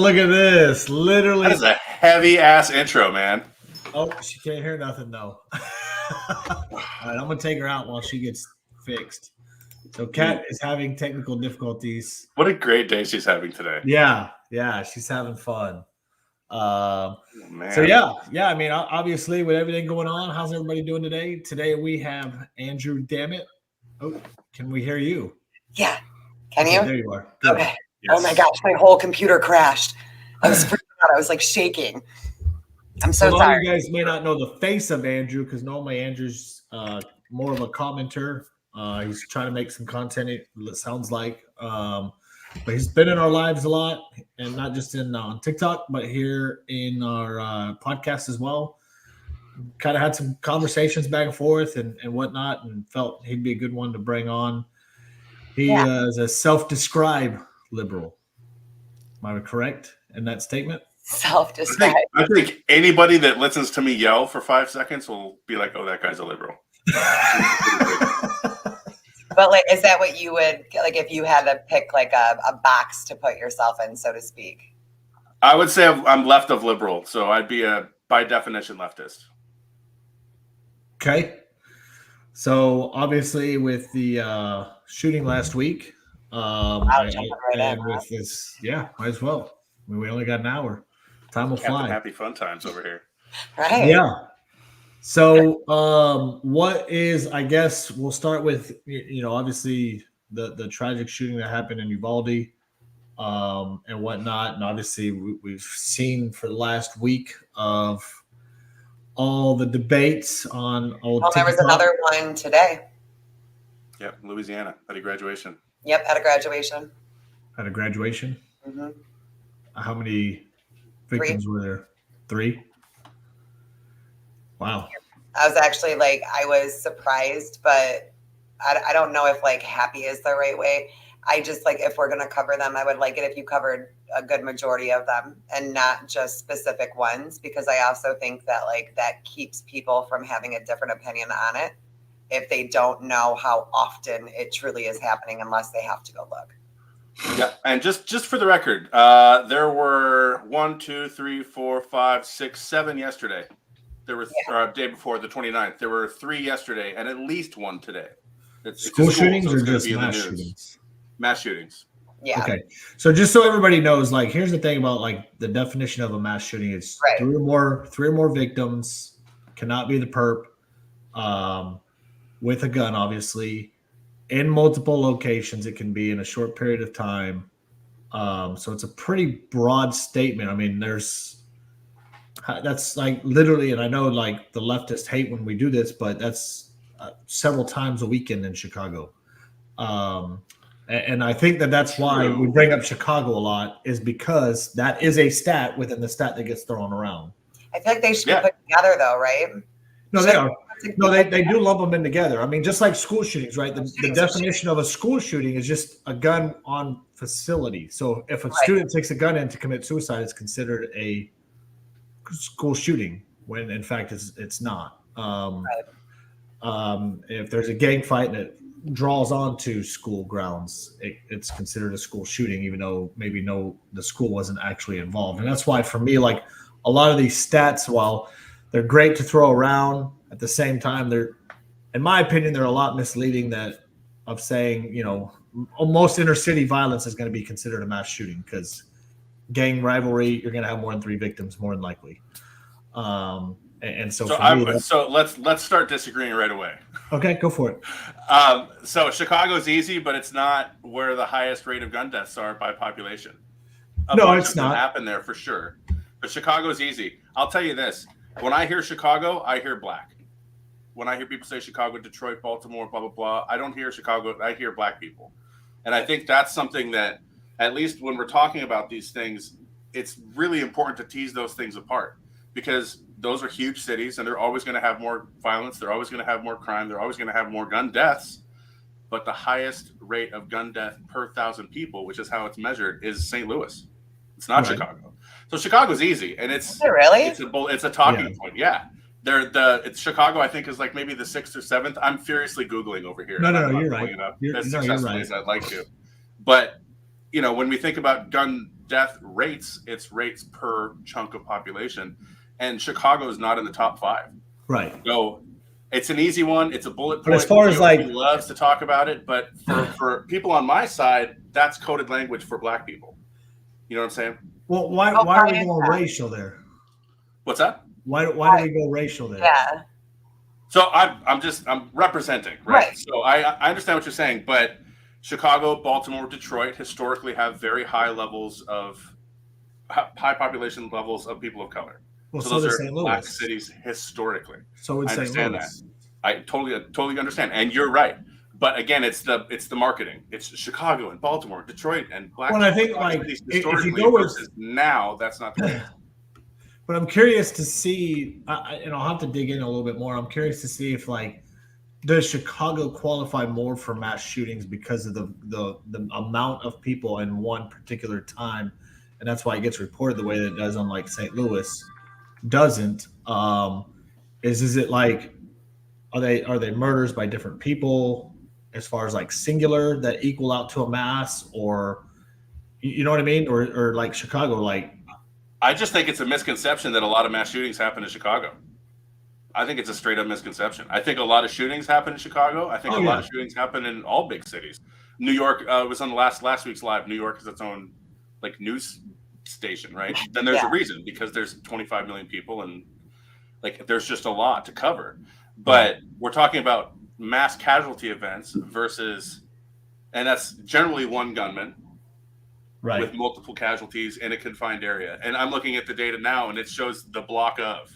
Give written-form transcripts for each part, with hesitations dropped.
look at this. Literally. That is a heavy ass intro, man. Oh, she can't hear nothing though. All right, I'm gonna take her out while she gets fixed. So Kat is having technical difficulties. What a great day she's having today. Yeah, she's having fun. Man. So yeah. I mean, obviously, with everything going on, how's everybody doing today? Today we have Andrew. Damn it! Oh, can we hear you? Yeah. Can you? There you are. Good. Okay. Yes. Oh my gosh, my whole computer crashed. I was freaking out. I was like shaking. I'm so A lot sorry. of you guys may not know the face of Andrew because normally Andrew's more of a commenter. He's trying to make some content, it sounds like. But he's been in our lives a lot, and not just on TikTok, but here in our podcast as well. Kind of had some conversations back and forth and whatnot, and felt he'd be a good one to bring on. He is a self-described liberal. Am I correct in that statement? Self-described. I think anybody that listens to me yell for 5 seconds will be like, "Oh, that guy's a liberal." But like, is that what you would like if you had to pick like a box to put yourself in, so to speak? I would say I'm left of liberal, so I'd be by definition leftist. Okay. So obviously with the shooting last week, with this, might as well. I mean, we only got an hour. Time will fly. Happy fun times over here. Right. Yeah. So what is, I guess we'll start with, obviously the tragic shooting that happened in Uvalde and whatnot. And obviously we've seen for the last week of all the debates on old Well, there was another one today. Yep, Louisiana at a graduation. Yep, at a graduation. At a graduation? Mm-hmm. How many victims were there? 3? Wow. I was actually I was surprised, but I don't know if happy is the right way. I just if we're going to cover them, I would like it if you covered a good majority of them and not just specific ones, because I also think that that keeps people from having a different opinion on it if they don't know how often it truly is happening unless they have to go look. Yeah, and just for the record, there were 1, 2, 3, 4, 5, 6, 7 yesterday. There were day before the 29th. There were 3 yesterday, and at least 1 today. It's school shootings or just mass shootings? Mass shootings. Yeah. Okay. So just so everybody knows, here's the thing about the definition of a mass shooting is 3 or more victims, cannot be the perp, with a gun, obviously, in multiple locations. It can be in a short period of time. So it's a pretty broad statement. I mean, that's literally, and I know the leftists hate when we do this, but that's several times a weekend in Chicago. And I think that's why we bring up Chicago a lot, is because that is a stat within the stat that gets thrown around. I feel like they should be put together though, right? No, they are. No, they do lump them in together. I mean, just like school shootings, right? The definition of a school shooting is just a gun on facility. So if a student takes a gun in to commit suicide, it's considered a school shooting, when in fact it's not. If there's a gang fight and it draws onto school grounds, it's considered a school shooting, even though maybe the school wasn't actually involved. And that's why for me, a lot of these stats, while they're great to throw around, at the same time they're, in my opinion, they're a lot misleading of saying, most inner city violence is going to be considered a mass shooting, because gang rivalry, you're going to have more than 3 victims more than likely. So let's start disagreeing right away. Okay, go for it. So Chicago's easy, but it's not where the highest rate of gun deaths are by population. No, it's not. Happen there for sure, but Chicago's easy. I'll tell you this: when I hear Chicago, I hear black. When I hear people say Chicago, Detroit, Baltimore, blah blah blah, I don't hear Chicago. I hear black people, and I think that's something that, at least when we're talking about these things, it's really important to tease those things apart, because those are huge cities and they're always going to have more violence. They're always going to have more crime. They're always going to have more gun deaths. But the highest rate of gun death per 1,000 people, which is how it's measured, is St. Louis. It's not Chicago. So Chicago's easy, and it's a talking point. Yeah. It's Chicago, I think, is maybe the 6th or 7th. I'm furiously Googling over here. No, you're right. As successfully as I'd like to. But, when we think about gun death rates, it's rates per chunk of population, and Chicago is not in the top 5. Right. So it's an easy one. It's a bullet point. But as far as GOP loves to talk about it, but for people on my side, that's coded language for black people. You know what I'm saying? Well, why are we going racial there? What's that? Why do we go racial there? Yeah. So I'm representing, right? So I understand what you're saying, but Chicago, Baltimore, Detroit historically have very high levels of high population levels of people of color. Well, so so those does are St. black Louis. cities historically. So would I St. understand Louis. that. I totally understand, and you're right. But again, it's the marketing. It's Chicago and Baltimore, Detroit, and black. Well, I think black like cities if you go with versus now, that's not the case. But I'm curious to see, and I'll have to dig in a little bit more. I'm curious to see if like does Chicago qualify more for mass shootings because of the amount of people in one particular time, and that's why it gets reported the way that it does. Unlike St. Louis, doesn't. Is it like are they murders by different people as far as like singular that equal out to a mass, or you know what I mean, or like Chicago like. I just think it's a misconception that a lot of mass shootings happen in Chicago. I think it's a straight up misconception. I think a lot of shootings happen in Chicago. I think a lot of shootings happen in all big cities. New York was on the last week's live. New York is its own like news station, right? Then there's a reason, because there's 25 million people and like there's just a lot to cover. But we're talking about mass casualty events versus, and that's generally one gunman. Right. With multiple casualties in a confined area. And I'm looking at the data now, and it shows the block of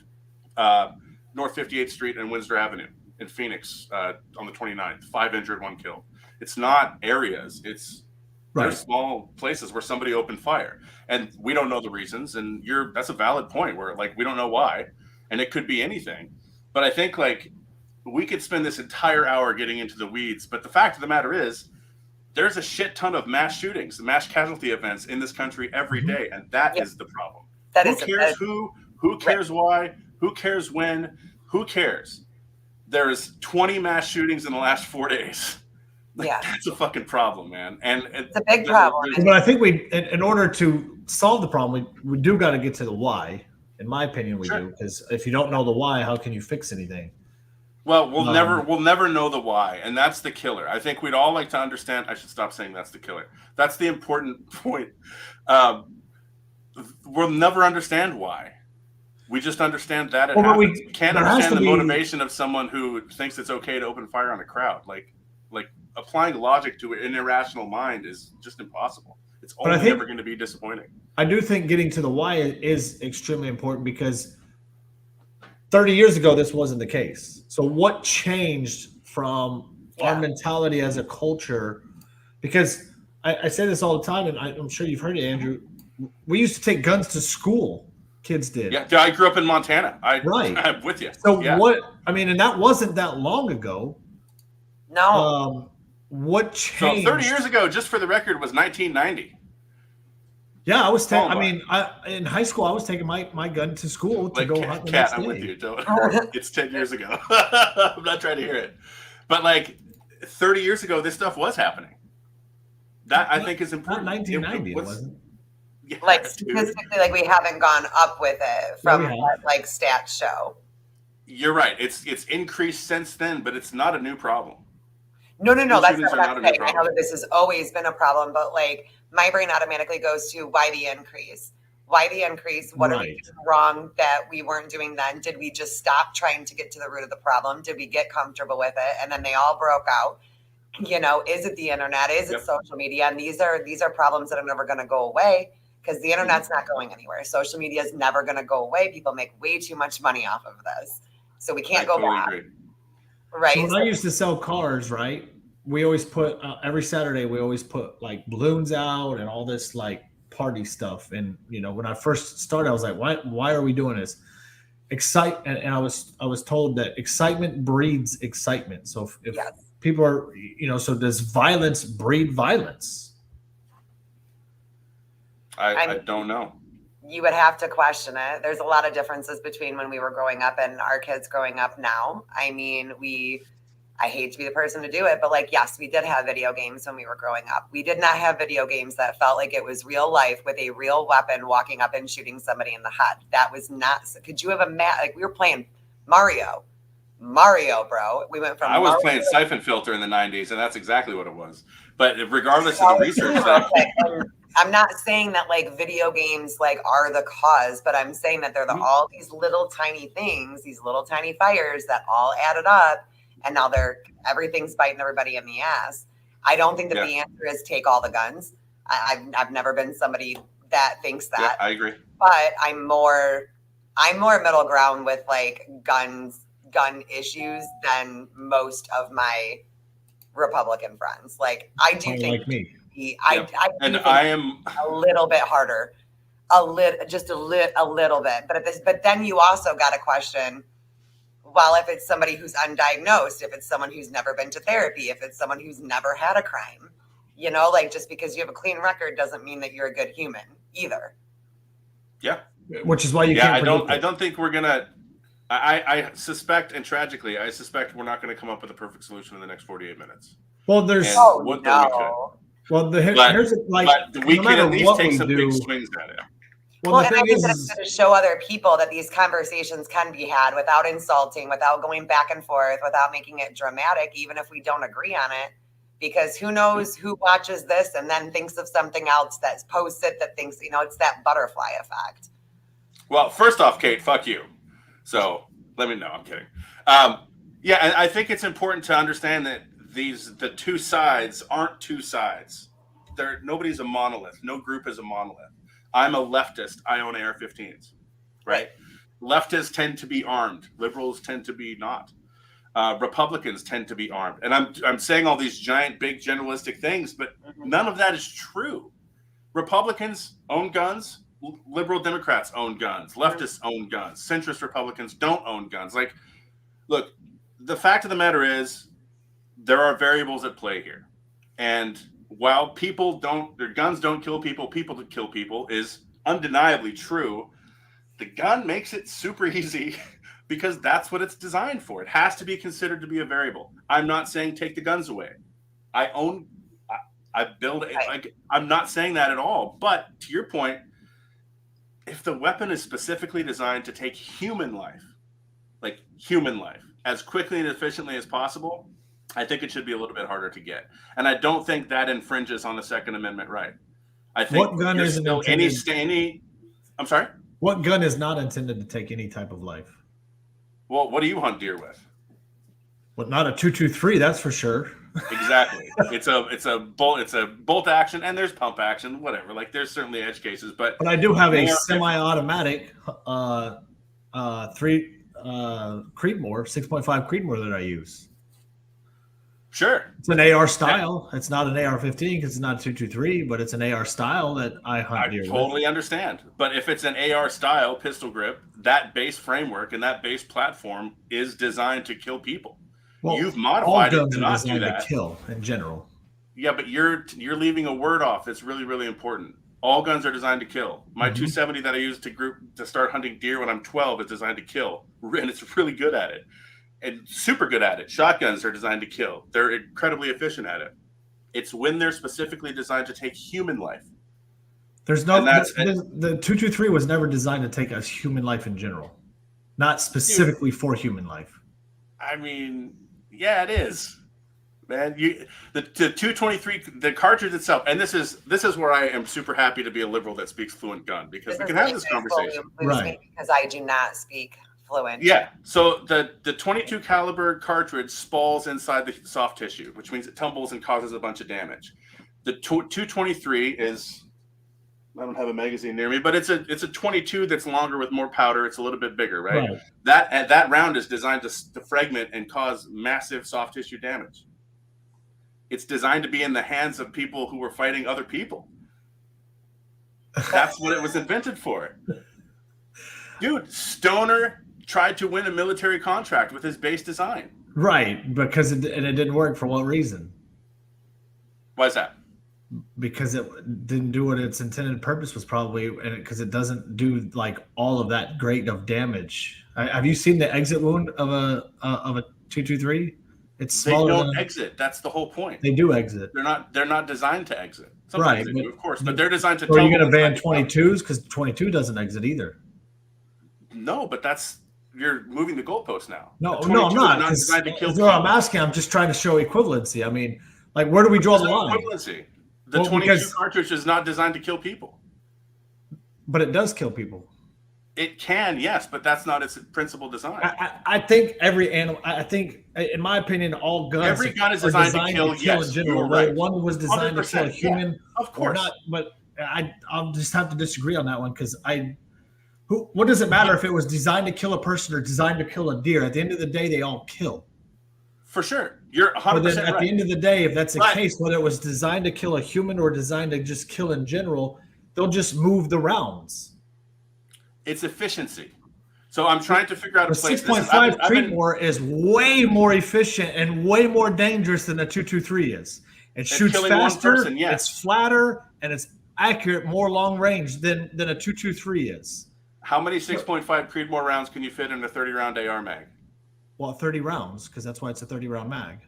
North 58th Street and Windsor Avenue in Phoenix on the 29th. 5 injured, 1 killed. It's not areas. It's there's small places where somebody opened fire. And we don't know the reasons. And that's a valid point where like we don't know why. And it could be anything. But I think like we could spend this entire hour getting into the weeds. But the fact of the matter is, there's a shit ton of mass shootings, mass casualty events in this country every day, and that is the problem. Who cares who? Who cares why? Who cares when? Who cares? There's 20 mass shootings in the last 4 days. Like, that's a fucking problem, man. And it's a big problem. But I think in order to solve the problem, we do got to get to the why. In my opinion, we do, because if you don't know the why, how can you fix anything? Well, we'll never know the why, and that's the killer. I think we'd all like to understand. I should stop saying that's the killer. That's the important point. We'll never understand why. We just understand that it happens. We can't understand the motivation of someone who thinks it's okay to open fire on a crowd. Like applying logic to an irrational mind is just impossible. It's only ever going to be disappointing. I do think getting to the why is extremely important, because 30 years ago, this wasn't the case. So what changed from our mentality as a culture? Because I say this all the time, and I'm sure you've heard it, Andrew. We used to take guns to school. Kids did. Yeah, I grew up in Montana. I'm with you. So and that wasn't that long ago. No. What changed? So 30 years ago, just for the record, was 1990. Yeah, I was taking. In high school, I was taking my gun to school to go hunt the next day. I'm with you. It's 10 years ago. I'm not trying to hear it, but like 30 years ago, this stuff was happening. That I think is important. Not 1990, it wasn't. Yeah, like statistically, like we haven't gone up with it from what like stats show. You're right. It's increased since then, but it's not a new problem. No. That's not what I'm saying. I know that this has always been a problem, but like my brain automatically goes to why the increase? Why the increase? What are we doing wrong that we weren't doing then? Did we just stop trying to get to the root of the problem? Did we get comfortable with it? And then they all broke out. You know, is it the internet? Is it social media? And these are problems that are never going to go away, because the internet's not going anywhere. Social media is never going to go away. People make way too much money off of this. So we can't go back. Agree. Right. So when I used to sell cars, right, we always put every Saturday, we always put like balloons out and all this like party stuff. And, you know, when I first started, I was like, why are we doing this? And I was told that excitement breeds excitement. So if people are, you know, so does violence breed violence? I don't know. You would have to question it. There's a lot of differences between when we were growing up and our kids growing up now. I mean, I hate to be the person to do it, but like, yes, we did have video games when we were growing up. We did not have video games that felt like it was real life with a real weapon walking up and shooting somebody in the head. That was not, could you have like we were playing Mario, bro. We went from I was Mario playing Siphon Filter in the 90s, and that's exactly what it was. But regardless of the research, I'm not saying that like video games like are the cause, but I'm saying that they're all these little tiny things, these little tiny fires that all added up, and now everything's biting everybody in the ass. I don't think that the answer is take all the guns. I've never been somebody that thinks that. Yeah, I agree. But I'm more middle ground with like gun issues than most of my Republican friends. Like I do think like me. I am a little bit harder, a little bit. But then you also got to question, well, if it's somebody who's undiagnosed, if it's someone who's never been to therapy, if it's someone who's never had a crime, you know, like just because you have a clean record doesn't mean that you're a good human either. Yeah. Which is why you can't. I don't think we're gonna. I suspect, and tragically, I suspect we're not going to come up with a perfect solution in the next 48 minutes. Well, there's. Well, here's like. But we can at least take some big swings at it. Well, and I think that's going to show other people that these conversations can be had without insulting, without going back and forth, without making it dramatic, even if we don't agree on it. Because who knows who watches this and then thinks of something else that's posted that thinks, you know, it's that butterfly effect. Well, first off, Kate, fuck you. So let me know. I'm kidding. Yeah, I think it's important to understand that the two sides aren't two sides. Nobody's a monolith. No group is a monolith. I'm a leftist. I own AR-15s, right? Leftists tend to be armed. Liberals tend to be not. Republicans tend to be armed. And I'm saying all these giant, big, generalistic things, but none of that is true. Republicans own guns. Liberal Democrats own guns. Leftists own guns. Centrist Republicans don't own guns. Like, look, the fact of the matter is there are variables at play here. And while their guns don't kill people to kill people is undeniably true, the gun makes it super easy because that's what it's designed for. It has to be considered to be a variable. I'm not saying take the guns away. I'm not saying that at all. But to your point, if the weapon is specifically designed to take human life, as quickly and efficiently as possible, I think it should be a little bit harder to get. And I don't think that infringes on the Second Amendment right. I think what gun isn't I'm sorry? What gun is not intended to take any type of life? Well, what do you hunt deer with? Well, not a 223, that's for sure. Exactly. It's a bolt action, and there's pump action, whatever. Like there's certainly edge cases, but I do have a semi-automatic 3 Creedmoor 6.5 Creedmoor that I use. Sure. It's an AR style. It's not an AR-15 because it's not a 223, but it's an AR style that I hunt deer with. I totally understand. But if it's an AR style pistol grip, that base framework and that base platform is designed to kill people. Well, you've modified all it to not do that. To kill in general. Yeah, but you're leaving a word off that's really, really important. All guns are designed to kill. My 270 that I use to start hunting deer when I'm 12 is designed to kill, and it's really good at it. And super good at it. Shotguns are designed to kill. They're incredibly efficient at it. It's when they're specifically designed to take human life. There's no the 223 was never designed to take a human life in general, not specifically for human life. I mean, yeah, it is, man. The 223, the cartridge itself, and this is where I am super happy to be a liberal that speaks fluent gun because we can have this conversation, right? Because I do not speak fluent. Yeah. So the 22 caliber cartridge spalls inside the soft tissue, which means it tumbles and causes a bunch of damage. The 223 is, I don't have a magazine near me, but it's a 22 that's longer with more powder. It's a little bit bigger, right? That round is designed to fragment and cause massive soft tissue damage. It's designed to be in the hands of people who were fighting other people. That's what it was invented for. Dude, Stoner tried to win a military contract with his base design. Right, because it didn't work. For what reason? Why is that? Because it didn't do what its intended purpose was, probably, and because it doesn't do like all of that great of damage. Have you seen the exit wound of a 223? It's They smaller don't than exit. That's the whole point. they do exit. They're not designed to exit. Sometimes Right, they but- do, of course, but they're designed to So are you tell going to ban bullets not to 22s because 22 doesn't exit either? come. No, but you're moving the goalpost now. No, The no, I'm 22 is not. not 'Cause designed to kill that's what I'm people. asking. I'm just trying to show equivalency. I mean, like, where do we draw the There's no line? equivalency. The Well, 22 because- cartridge is not designed to kill people. But it does kill people. It can, yes, but that's not its principal design. I think every animal. I think, in my opinion, all guns. Every gun is are designed to kill, in yes, general. you're Whether right. one was designed to kill a 100%, human Of or course. not, but I'll just have to disagree on that one because what does it matter if it was designed to kill a person or designed to kill a deer? At the end of the day, they all kill. For sure. You're But 100% then at right. the end of the day, if that's the But- case, whether it was designed to kill a human or designed to just kill in general, they'll just move the rounds. It's efficiency. So I'm trying to figure out a The place. 6.5 Creedmoor is way more efficient and way more dangerous than a 223 is. It shoots killing one faster, person, yes. it's flatter, and it's accurate, more long range than a 223 is. How many 6.5 Creedmoor rounds can you fit in a 30-round AR mag? Well, 30 rounds, because that's why it's a 30-round mag.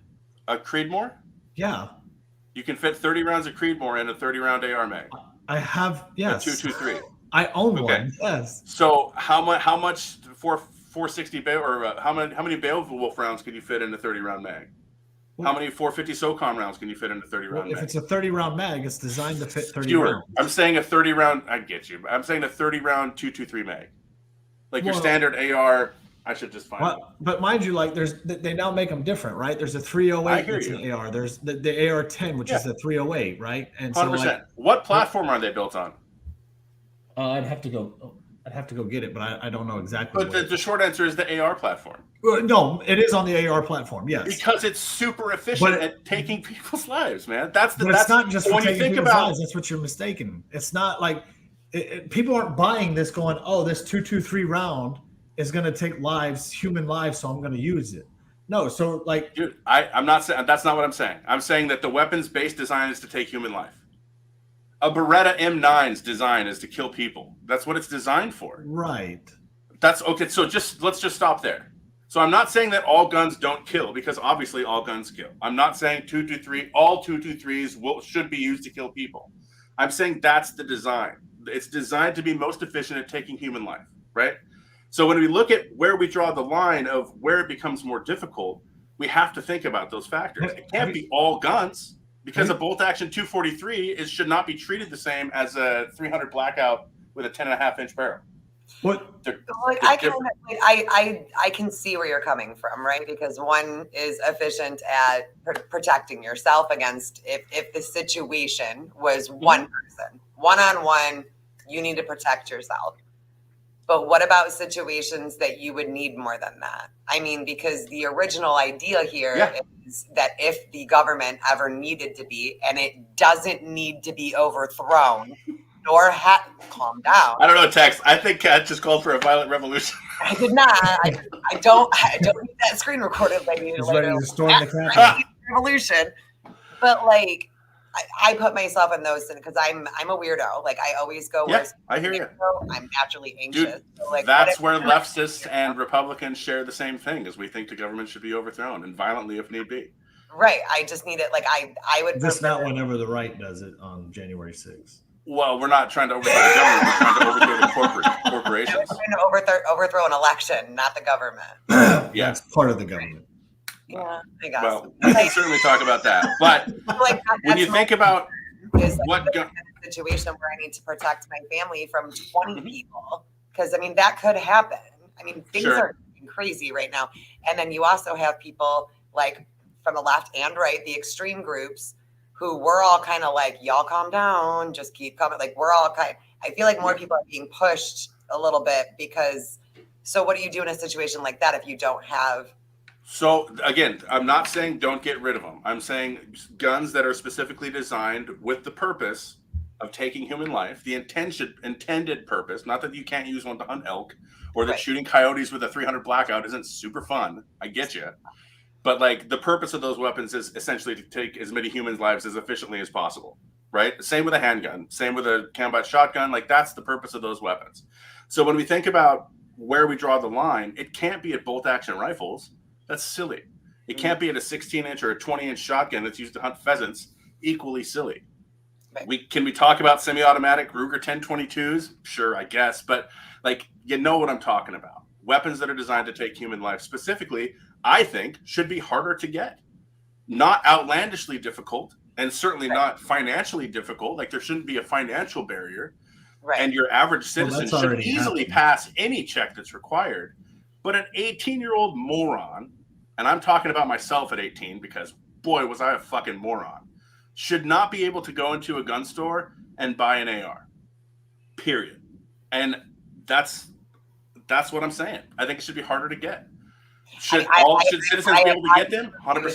A Creedmoor? Yeah, You can fit 30 rounds of Creedmoor in a 30-round AR mag. I have. Yes, A 223. I own Okay. one. Yes. So how much for 460 or how many Beowulf rounds can you fit in a 30-round mag? How many 450 SOCOM rounds can you fit in a 30-round If mag? it's a 30-round mag, it's designed to fit 30 Fewer. rounds. I'm saying a 30-round. I get you. I'm saying a 30-round 223 mag, like your Well- standard AR. I should just find it. But mind you, like they now make them different, right? There's a 308 I hear that's you. an AR. There's the AR-10, which is the 308, right? And so 100%. like, What platform are they built on? I'd have to go get it, but I don't know exactly. But the short answer is the AR platform, No, it is on the AR platform. Yes, because it's super efficient But- at taking people's lives, man. That's but it's not just for when you taking think people's about. lives. That's what you're mistaken. It's not like people aren't buying this, going, "Oh, this 223 round is going to take lives, human lives, so I'm going to use it." No, so like Dude, I'm not saying that's not what I'm saying. I'm saying that the weapons based design is to take human life. A Beretta M9's design is to kill people. That's what it's designed for. right. That's okay. So let's just stop there. So I'm not saying that all guns don't kill, because obviously all guns kill. I'm not saying all 223s should be used to kill people. I'm saying that's the design. It's designed to be most efficient at taking human life, right? So when we look at where we draw the line of where it becomes more difficult, we have to think about those factors. It can't be all guns, because a bolt action 243 should not be treated the same as a 300 Blackout with a 10.5-inch barrel. What? Like I can see where you're coming from, right? Because one is efficient at protecting yourself against if the situation was one person, one-on-one, you need to protect yourself. But what about situations that you would need more than that? I mean, because the original idea here is that if the government ever needed to be, and it doesn't need to be overthrown, nor calm down. I don't know, Tex. I think Kat just called for a violent revolution. I did not. I don't need that screen recorded lady. Is ready to storm the Capitol. Revolution. But like, I put myself in those because I'm a weirdo. Like I always go. Yeah, I hear you. I'm naturally anxious. Dude, so like, that's where leftists and Republicans share the same thing, is we think the government should be overthrown, and violently if need be. Right. I just need it. Like I would. Just not whenever the right does it on January 6th. Well, we're not trying to overthrow the government. We're trying to overthrow the corporations. I'm trying to overthrow an election, not the government. Yeah. That's part of the government. Yeah, I guess. Well, we can certainly talk about that. But like when you think about is like, what in a situation where I need to protect my family from 20 people, because I mean that could happen. I mean things are crazy right now, and then you also have people like from the left and right, the extreme groups, who we're all kind of like, y'all calm down, just keep coming. Like we're all I feel like more people are being pushed a little bit because. So what do you do in a situation like that if you don't have? So again, I'm not saying don't get rid of them. I'm saying guns that are specifically designed with the purpose of taking human life, the intended purpose, not that you can't use one to hunt elk, or that shooting coyotes with a 300 Blackout isn't super fun. I get you. But like the purpose of those weapons is essentially to take as many humans' lives as efficiently as possible, right? Same with a handgun, same with a combat shotgun. Like that's the purpose of those weapons. So when we think about where we draw the line, it can't be at bolt action rifles. That's silly. It can't be at a 16-inch or a 20-inch shotgun that's used to hunt pheasants. Equally silly. Right. Can we talk about semi-automatic Ruger 10/22s? Sure, I guess, but like you know what I'm talking about. Weapons that are designed to take human life, specifically, I think should be harder to get. Not outlandishly difficult, and certainly not financially difficult. Like there shouldn't be a financial barrier. Right. And your average citizen that's should already easily happened. pass any check that's required. But an 18-year-old moron, and I'm talking about myself at 18 because boy was I a fucking moron, should not be able to go into a gun store and buy an AR. Period. And that's what I'm saying. I think it should be harder to get. Should citizens be able to get them? 100%.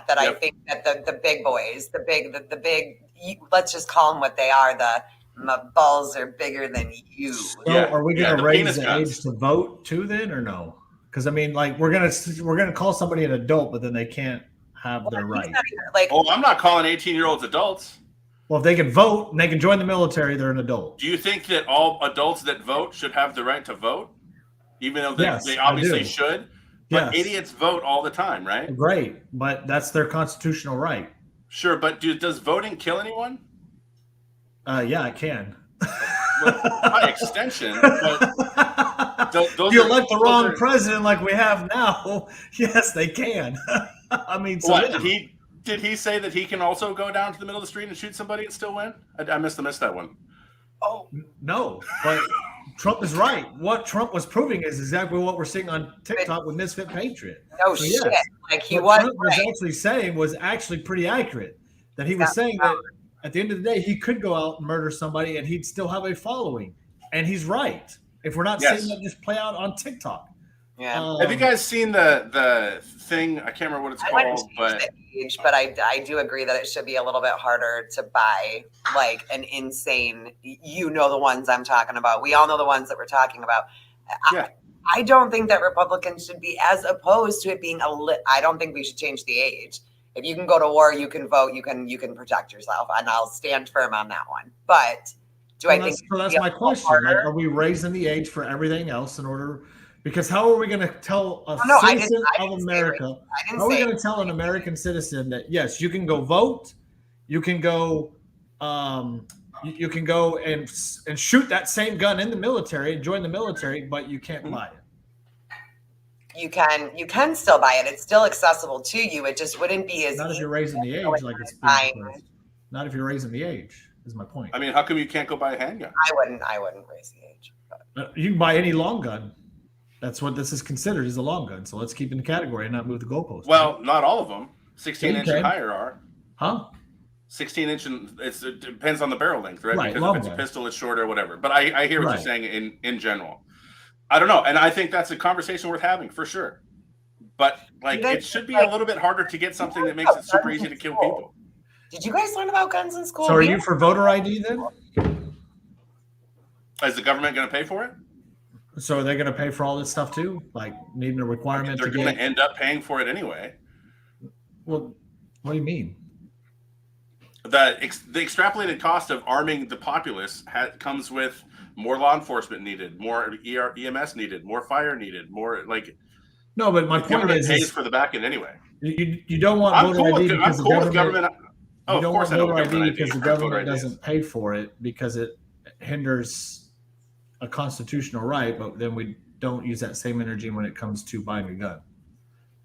That I think that the big boys, the big, let's just call them what they are. My balls are bigger than you. So Yeah, are we going yeah, to the raise penis the guns. age to vote too then, or no? Because I mean, like we're gonna call somebody an adult, but then they can't have their right. Like, Oh, I'm not calling 18-year-olds adults. Well, if they can vote and they can join the military, they're an adult. Do you think that all adults that vote should have the right to vote? Even though Yes, they I obviously do. should? But Yes. idiots vote all the time, right? Great, but that's their constitutional right. Sure, but does voting kill anyone? Yeah, it can. Well, by extension, but those If you are- elect the those wrong are- president like we have now, yes, they can. I mean, so What yeah. did he say that he can also go down to the middle of the street and shoot somebody and still win? I missed that one. oh, No, but Trump is right. What Trump was proving is exactly what we're seeing on TikTok with Misfit Patriot. no So, shit. yes. Like he What was Trump was right. actually saying was actually pretty accurate. That he was Yeah. saying that at the end of the day, he could go out and murder somebody and he'd still have a following. And he's right. If we're not Yes. seeing that just play out on TikTok. Yeah. Have you guys seen the thing? I can't remember what it's I wouldn't called, change but the age, but I do agree that it should be a little bit harder to buy like an insane. You know the ones I'm talking about. We all know the ones that we're talking about. Yeah. I don't think that Republicans should be as opposed to it being I don't think we should change the age. If you can go to war, you can vote, you can protect yourself, and I'll stand firm on that one. But do I think that's it's my a question? harder? Like, are we raising the age for everything else in order? Because how are we going to tell a No, I citizen didn't of say America? I didn't How are we say going to tell an American citizen that yes, you can go vote, you can go, you can go and shoot that same gun in the military and join the military, but you can't buy it. you can still buy it. It's still accessible to you. It just wouldn't be as Not if easy. you're raising the age, like it's Fine. being proposed. Not if you're raising the age. Is my point. I mean, how come you can't go buy a handgun? I wouldn't raise the age. But. You can buy any long gun. That's what this is considered is a long gun. So let's keep in the category and not move the goalpost. Well, not all of them. 16-inch Okay. and higher are. Huh? 16-inch and it depends on the barrel length, right? Right, Because long if it's a gun. pistol, it's shorter, or whatever. But I hear what Right. you're saying in general. I don't know, and I think that's a conversation worth having for sure. But like, Even it should be like- a little bit harder to get something that makes it super easy to kill people. Did you guys learn about guns in school? So are you for voter ID then? Is the government going to pay for it? So are they going to pay for all this stuff too? Like needing a requirement They're to going to get? end up paying for it anyway. Well, what do you mean? The extrapolated cost of arming the populace comes with more law enforcement needed, more EMS needed, more fire needed, more like. No, but my The point government is pays for the back end anyway. you don't want I'm voter cool ID with because the government. government. Oh, You of don't course want I know voter what ID government because the I know what voter government ID is. doesn't pay for it because it hinders a constitutional right, but then we don't use that same energy when it comes to buying a gun.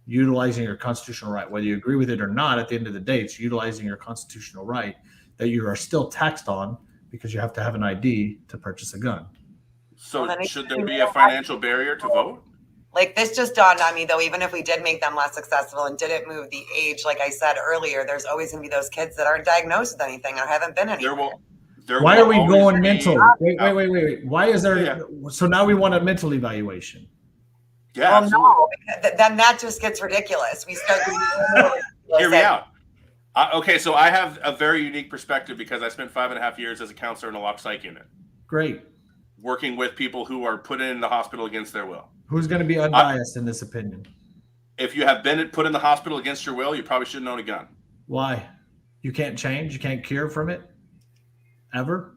Utilizing your constitutional right, whether you agree with it or not, at the end of the day, it's utilizing your constitutional right that you are still taxed on because you have to have an ID to purchase a gun. So Well, then should there be a financial barrier to vote? Like this just dawned on me though, even if we did make them less accessible and didn't move the age, like I said earlier, there's always gonna be those kids that aren't diagnosed with anything or haven't been There anywhere. will. Why will are we always going be- mental? Wait. Why is there? Yeah. So now we want a mental evaluation. Yeah, Well, absolutely. no, because then that just gets ridiculous. We start to Hear me out. Okay, so I have a very unique perspective because I spent 5.5 years as a counselor in a locked psych unit, Great. working with people who are put in the hospital against their will. Who's going to be unbiased in this opinion? If you have been put in the hospital against your will, you probably shouldn't own a gun. Why? You can't change. You can't cure from it. Ever.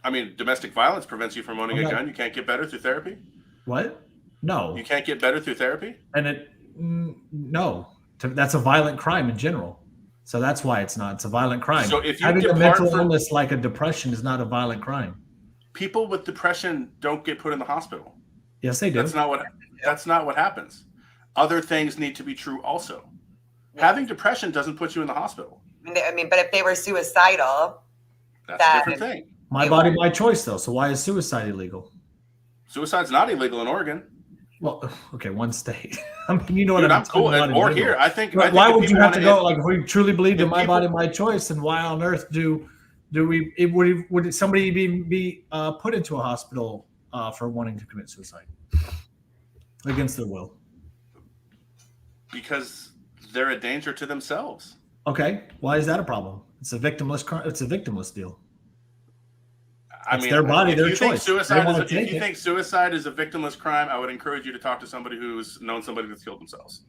I mean, domestic violence prevents you from owning I'm a not- gun. You can't get better through therapy. What? No. You can't get better through therapy. And it No, that's a violent crime in general. So that's why it's not. It's a violent crime. So if you having a depart mental from illness like a depression is not a violent crime. people with depression, don't get put in the hospital. Yes, they do. That's not what happens. Other things need to be true also. Having depression doesn't put you in the hospital. I mean, but if they were suicidal, That's a different thing. My body, my choice, though. So why is suicide illegal? Suicide's not illegal in Oregon. Well, okay, one state. I mean, you know what Dude, I'm I'm cool. talking about. Or here, I think. Why would you have to go? Like, if we truly believed in if my people- body, my choice, and why on earth would somebody be put into a hospital for wanting to commit suicide against their will? Because they're a danger to themselves. Okay, why is that a problem? It's a victimless crime. It's a victimless deal. I It's mean, their body, if their you choice. Think They if you think suicide is a victimless crime, I would encourage you to talk to somebody who's known somebody that's killed themselves.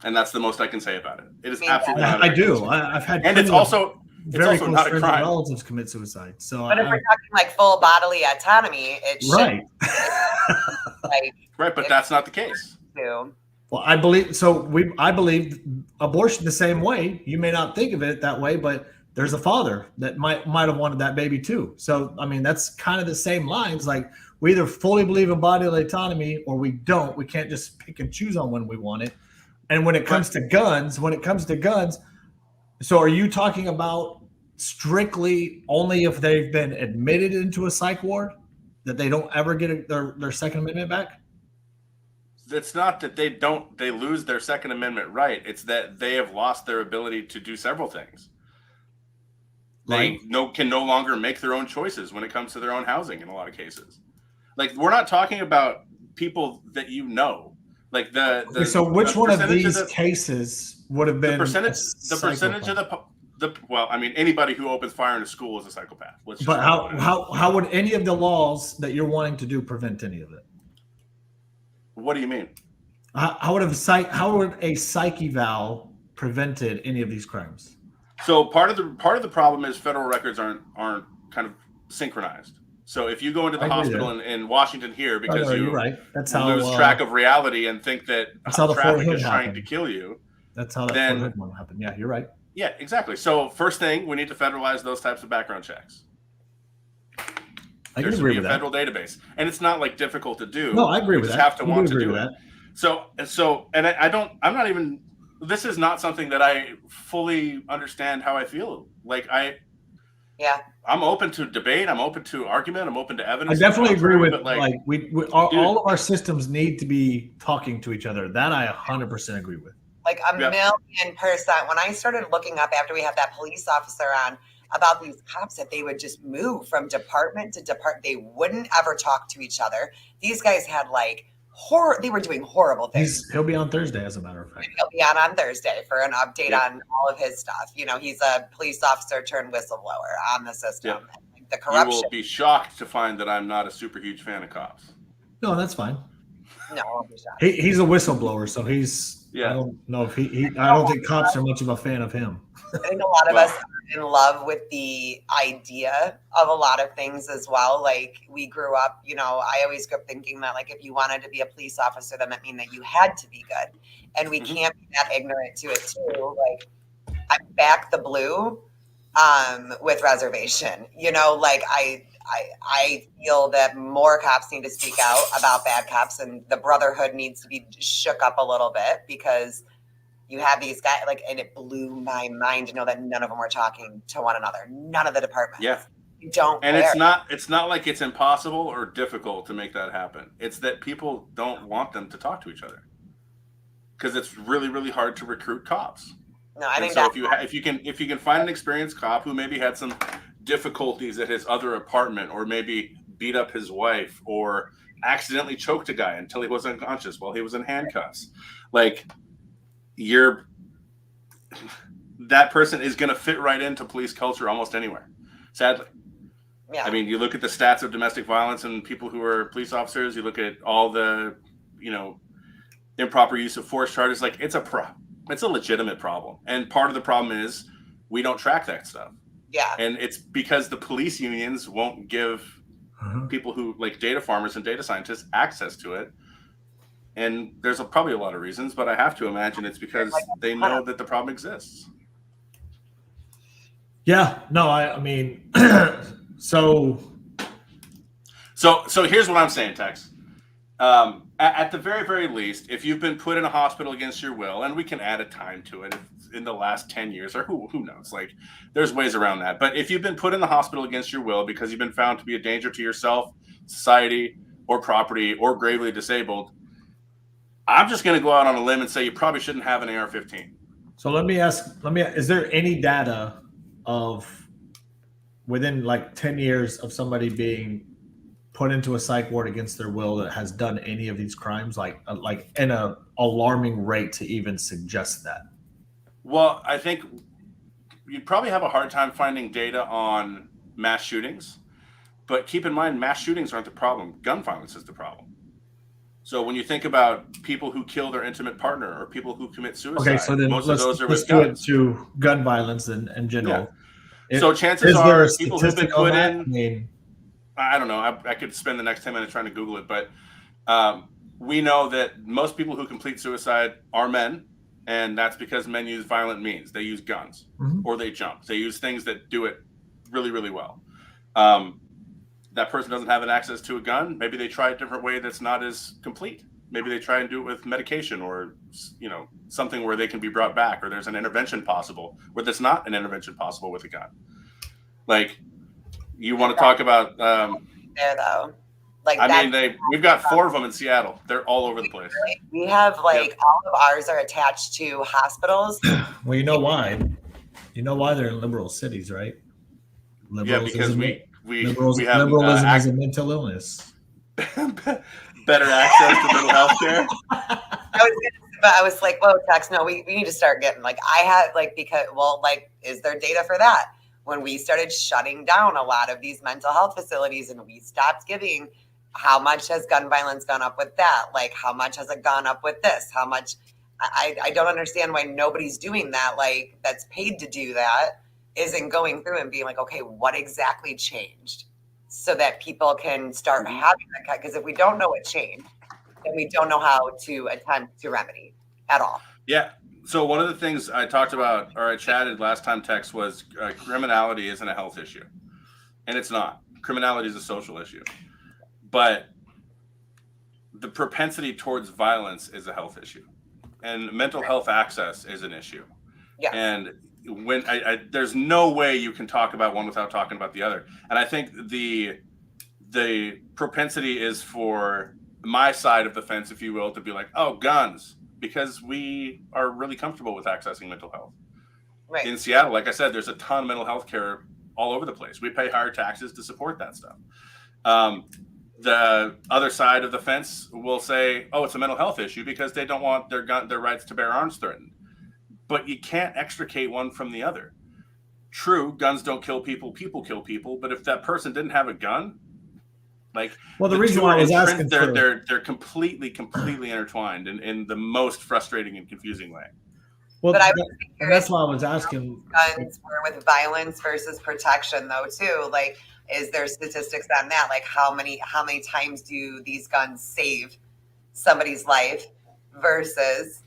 And that's the most I can say about it. It is absolutely not. I do. I've had, and it's also not a friends and crime. relatives commit suicide. So, but if we're talking like full bodily autonomy, it should right, right, but that's not the case. do. Well, I believe so. I believe abortion the same way. You may not think of it that way, but there's a father that might have wanted that baby too. So, I mean, that's kind of the same lines. Like, we either fully believe in bodily autonomy or we don't. We can't just pick and choose on when we want it. And when it comes to guns, so are you talking about strictly only if they've been admitted into a psych ward, that they don't ever get their Second Amendment back? It's not that they lose their Second Amendment right. It's that they have lost their ability to do several things. They can no longer make their own choices when it comes to their own housing in a lot of cases. Like, we're not talking about people that you know. Like so which one of these cases would have been the percentage of the well, I mean, anybody who opens fire in a school is a psychopath. But how would any of the laws that you're wanting to do prevent any of it? What do you mean? How would a psych eval prevented any of these crimes? So part of the problem is federal records aren't kind of synchronized. So if you go into the hospital in Washington here because you lose track of reality and think that traffic is trying to kill you, that's how that Fort Hood one happened. Yeah, you're right. Yeah, exactly. So first thing, we need to federalize those types of background checks. There should be a federal database, and it's not like difficult to do. No, I agree with that. You just have to want to do it. I'm not even. This is not something that I fully understand how I feel. Like I'm open to debate. I'm open to argument. I'm open to evidence. I definitely agree with all of our systems need to be talking to each other. That I 100% agree with. Like a million%. When I started looking up after we had that police officer on about these cops, that they would just move from department to department. They wouldn't ever talk to each other. These guys had they were doing horrible things. He'll be on Thursday, as a matter of fact. He'll be on Thursday for an update on all of his stuff. You know, he's a police officer turned whistleblower on the system. Yeah. The corruption. You will be shocked to find that I'm not a super huge fan of cops. No, that's fine. No, I'll be shocked. He's a whistleblower, so he's. Yeah. I don't know if I don't think cops are much of a fan of him. I think a lot of us are in love with the idea of a lot of things as well. Like, we grew up, I always grew up thinking that, like, if you wanted to be a police officer, then that meant that you had to be good. And we can't be that ignorant to it too. Like, I back the blue with reservation. I feel that more cops need to speak out about bad cops, and the brotherhood needs to be shook up a little bit, because you have these guys, and it blew my mind to know that none of them were talking to one another. None of the departments. Yeah. You don't. And it's not like it's impossible or difficult to make that happen. It's that people don't want them to talk to each other, because it's really, really hard to recruit cops. No, I think so. If you can find an experienced cop who maybe had some difficulties at his other apartment, or maybe beat up his wife, or accidentally choked a guy until he was unconscious while he was in handcuffs, that person is going to fit right into police culture almost anywhere, sadly. Yeah. I mean, you look at the stats of domestic violence and people who are police officers, you look at all the, improper use of force charges, it's a legitimate problem. And part of the problem is we don't track that stuff. Yeah. And it's because the police unions won't give people who, like data farmers and data scientists, access to it. And there's probably a lot of reasons, but I have to imagine it's because they know that the problem exists. Yeah, no, I mean, so here's what I'm saying, Tex. At the very, very least, if you've been put in a hospital against your will, and we can add a time to it in the last 10 years, or who knows, like there's ways around that. But if you've been put in the hospital against your will because you've been found to be a danger to yourself, society, or property, or gravely disabled, I'm just going to go out on a limb and say you probably shouldn't have an AR-15. So let me ask, is there any data of within like 10 years of somebody being put into a psych ward against their will that has done any of these crimes, like in a alarming rate to even suggest that? Well, I think you'd probably have a hard time finding data on mass shootings, but keep in mind, mass shootings aren't the problem. Gun violence is the problem. So when you think about people who kill their intimate partner or people who commit suicide, okay, so then most of those are let's with do guns. it to gun violence in general. Yeah. So chances are people who've been put in. I mean, I don't know. I could spend the next 10 minutes trying to Google it, but we know that most people who complete suicide are men, and that's because men use violent means. They use guns or they jump. They use things that do it really, really well. That person doesn't have an access to a gun. Maybe they try a different way that's not as complete. Maybe they try and do it with medication or, something where they can be brought back, or there's an intervention possible where there's not an intervention possible with a gun. Like, you want to talk about there though. Like, I mean, we've got 4 of them in Seattle. They're all over the place. We have all of ours are attached to hospitals. Well, you know why? You know why they're in liberal cities, right? Liberals, yeah, because we have liberalism is a mental illness. Better access to mental health care. I was like, whoa, Tex, no, we need to start getting I had is there data for that? When we started shutting down a lot of these mental health facilities and we stopped giving, how much has gun violence gone up with that? Like, how much has it gone up with this? How much? I don't understand why nobody's doing that. Like, that's paid to do that isn't going through and being like, okay, what exactly changed so that people can start having that cut? Because if we don't know what changed, then we don't know how to attempt to remedy at all. Yeah. So one of the things I talked about, or I chatted last time, Tex, was criminality isn't a health issue. And it's not. Criminality is a social issue. But the propensity towards violence is a health issue. And mental health access is an issue. Yeah. And when there's no way you can talk about one without talking about the other. And I think the propensity is for my side of the fence, if you will, to be like, oh, guns, because we are really comfortable with accessing mental health. Right. In Seattle, like I said, there's a ton of mental health care all over the place. We pay higher taxes to support that stuff. The other side of the fence will say, oh, it's a mental health issue because they don't want their rights to bear arms threatened. But you can't extricate one from the other. True, guns don't kill people, people kill people. But if that person didn't have a gun, the reason why I was asking, they're completely intertwined in the most frustrating and confusing way. Well, that's why I was asking. Guns were with violence versus protection, though, too. Like, is there statistics on that? Like, how many times do these guns save somebody's life versus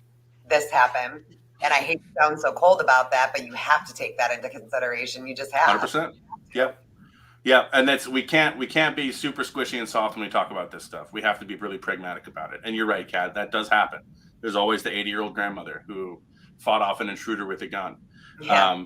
this happen? And I hate to sound so cold about that, but you have to take that into consideration. You just have. 100%. Yep. Yeah, and we can't be super squishy and soft when we talk about this stuff. We have to be really pragmatic about it. And you're right, Kat, that does happen. There's always the 80-year-old grandmother who fought off an intruder with a gun. Yeah.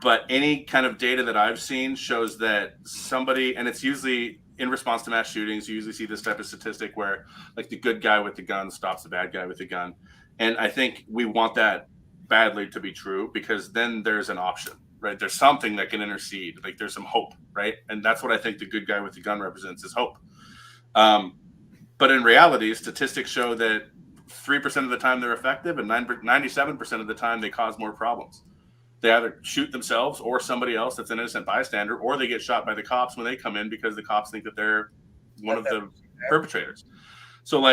But any kind of data that I've seen shows that somebody, and it's usually in response to mass shootings, you usually see this type of statistic where the good guy with the gun stops the bad guy with the gun. And I think we want that badly to be true because then there's an option. Right, there's something that can intercede. There's some hope, right? And that's what I think the good guy with the gun represents is hope. But in reality, statistics show that 3% of the time they're effective, and 97% of the time they cause more problems. They either shoot themselves or somebody else that's an innocent bystander, or they get shot by the cops when they come in because the cops think that they're one of the perpetrators. So,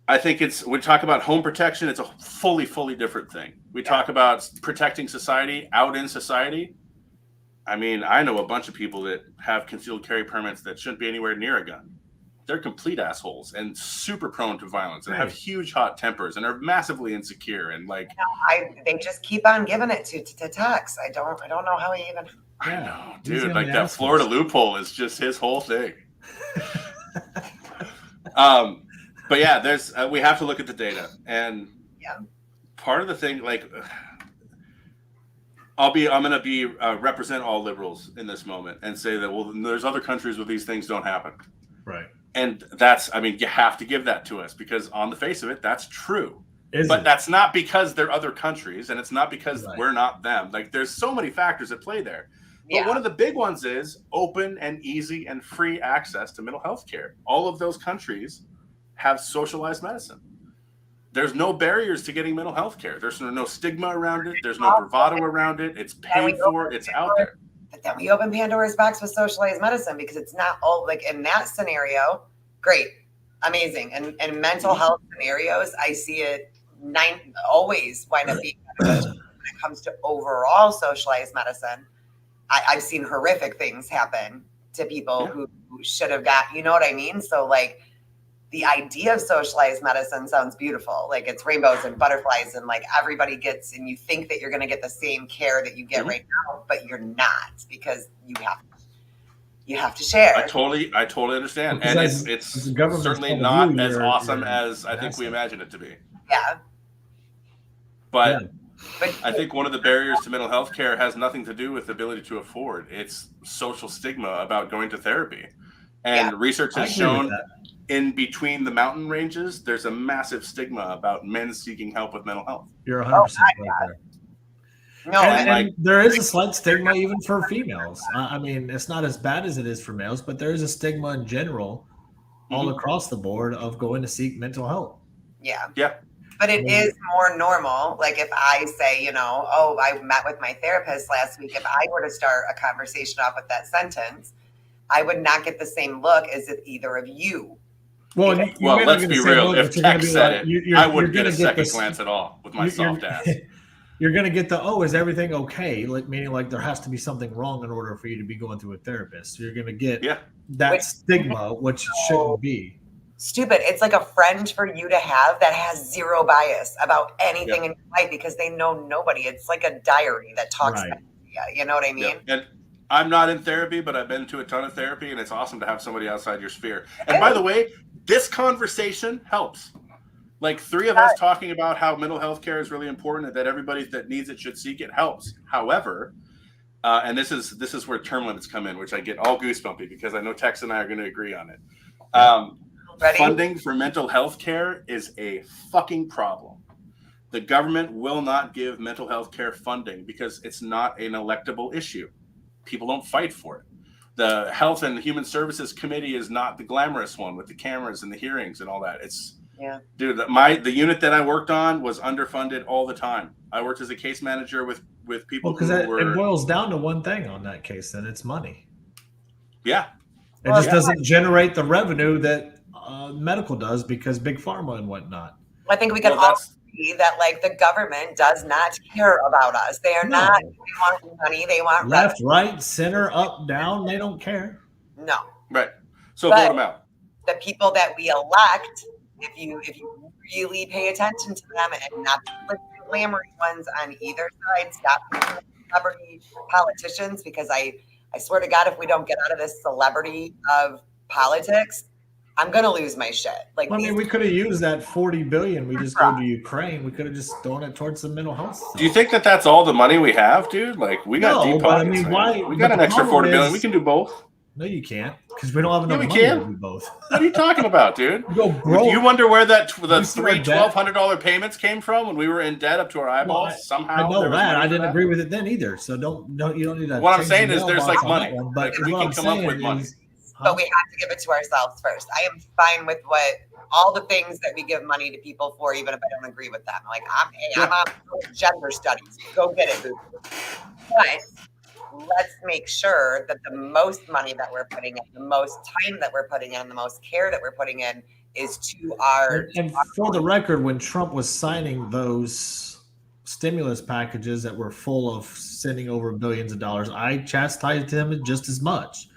I think we talk about home protection. It's a fully different thing. We talk about protecting society out in society. I mean, I know a bunch of people that have concealed carry permits that shouldn't be anywhere near a gun. they're complete assholes and super prone to violence and have Right. huge hot tempers and are massively insecure and like They just keep on giving it to Tux. I don't know how he even. I Yeah, know, these dude. young Like that assholes. Florida loophole is just his whole thing. But yeah, there's we have to look at the data, and Yeah. part of the thing, like, I'm gonna be represent all liberals in this moment and say that well, there's other countries where these things don't happen, Right. and that's, I mean, you have to give that to us because on the face of it, that's true. Is But it? that's not because they're other countries, and it's not because Right. we're not them. Like, there's so many factors at play there. But Yeah. one of the big ones is open and easy and free access to mental health care. All of those countries have socialized medicine. There's no barriers to getting mental health care. There's no stigma around it. There's no bravado around it. It's paid for. It's out there. But then we open Pandora's box with socialized medicine because it's not all like in that scenario. Great, amazing, and in mental health scenarios, I see it always wind up being beneficial. When it comes to overall socialized medicine, I've seen horrific things happen to people Yeah. who should have got. You know what I mean? So like. The idea of socialized medicine sounds beautiful. Like it's rainbows and butterflies and like everybody gets, and you think that you're going to get the same care that you get Mhm. right now, but you're not because you have to share. I totally understand, Because and as it's the government's certainly point of not view, as you're awesome an as I think we asset. imagine it to be. Yeah. But Yeah. But I think one of the barriers to mental health care has nothing to do with the ability to afford. It's social stigma about going to therapy. And Yeah. research I has agree with shown that. in between the mountain ranges, there's a massive stigma about men seeking help with mental health. You're 100% right there. no, And, like- and there is a slight stigma even for females. I mean, it's not as bad as it is for males, but there is a stigma in general all Mhm. across the board of going to seek mental help. yeah. Yeah. But it is more normal. Like if I say, oh, I met with my therapist last week, if I were to start a conversation off with that sentence, I would not get the same look as if either of you. Well, Because- you Well, may not let's get the be same real. look, If but you're gonna Tech be said like- it, you're- I you're wouldn't get gonna a second this- glance at all with my you're- soft ass. You're going to get the, oh, is everything okay? Like, meaning like there has to be something wrong in order for you to be going to a therapist. So you're going to get Yeah. that Which- stigma, which it shouldn't be. Stupid. It's like a friend for you to have that has zero bias about anything in your life because they know nobody. It's like a diary that talks Right. back to you. You know what I mean? Yeah. And I'm not in therapy, but I've been to a ton of therapy, and it's awesome to have somebody outside your sphere. And by the way, this conversation helps. Like 3 of us talking about how mental health care is really important and that everybody that needs it should seek it helps. However, and this is where term limits come in, which I get all goosebumpy because I know Tex and I are going to agree on it. Ready? Funding for mental health care is a fucking problem. The government will not give mental health care funding because it's not an electable issue. People don't fight for it. The Health and Human Services Committee is not the glamorous one with the cameras and the hearings and all that. It's dude, the unit that I worked on was underfunded all the time. I worked as a case manager with people Well, because who it were boils down to one thing on that case, and it's money. yeah. It just doesn't generate the revenue that medical does because big pharma and whatnot. I think we can Well, all that's agree that like the government does not care about us. They are No. not. They want money. They want Left, right, center, up, down. They don't care. revenue. No. right. So But- vote them out. The people that we elect, if you really pay attention to them and not the glamorous ones on either side, stop being celebrity politicians, because I swear to God, if we don't get out of this celebrity of politics, I'm gonna lose my shit. Like I mean, these- we could have used that $40 billion. We just go to Ukraine. We could have just thrown it towards the mental health stuff. Do you think that that's all the money we have, dude? Like we got No, deep but I pockets. mean, man. why- We got the an extra problem 40 billion. is- We can do both. No, you can't, because we don't have enough we money can. to do both. What are you talking about, dude? We go broke. You wonder where the You see our three debt? $1,200 payments came from when we were in debt up to our eyeballs? Well, Somehow I know there was that. money I for didn't that? agree with it then either. So you don't need to. What I'm change saying the is there's, mailbox like, on money. that one, but Like, we what can I'm come up saying with money. is- but we have to give it to ourselves first. I am fine with all the things that we give money to people for, even if I don't agree with them. Like I'm on gender studies. Go get it, boo. But let's make sure that the most money that we're putting in, the most time that we're putting in, the most care that we're putting in is to our. And for the record, when Trump was signing those stimulus packages that were full of sending over billions of dollars, I chastised him just as much.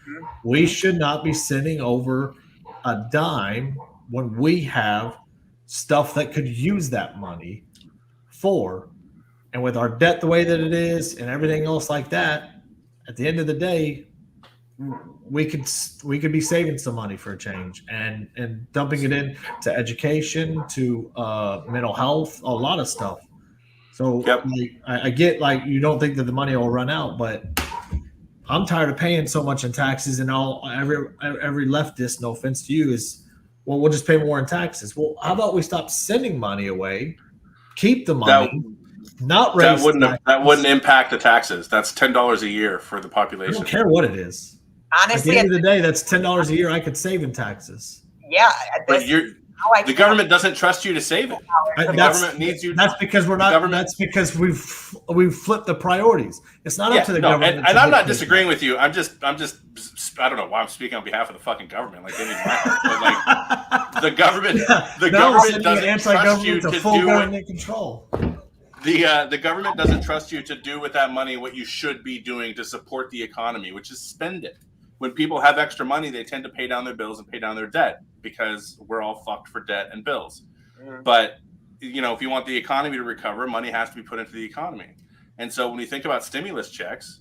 We should not be sending over a dime when we have stuff that could use that money for. And with our debt the way that it is and everything else like that, at the end of the day, we could be saving some money for a change and dumping it in to education, to mental health, a lot of stuff. So Yep. I get like you don't think that the money will run out, but I'm tired of paying so much in taxes, and every leftist, no offense to you, is well, we'll just pay more in taxes. Well, how about we stop sending money away, keep the money, not raise that wouldn't impact the taxes. That's $10 a year for the I population. don't care what it is. Honestly, At the end of the day, that's $10 a year I could save in taxes. yeah. But the government doesn't trust you to save it. The government needs you. That's because we're not. That's because we've flipped the priorities. It's not up to the government. And I'm not disagreeing with you. I'm just. I don't know why I'm speaking on behalf of the fucking government. Like they need my help. But like the government, government doesn't trust you to full do government control. The government doesn't trust you to do with that money what you should be doing to support the economy, which is spend it. When people have extra money, they tend to pay down their bills and pay down their debt because we're all fucked for debt and bills. Mm-hmm. But, if you want the economy to recover, money has to be put into the economy. And so when you think about stimulus checks,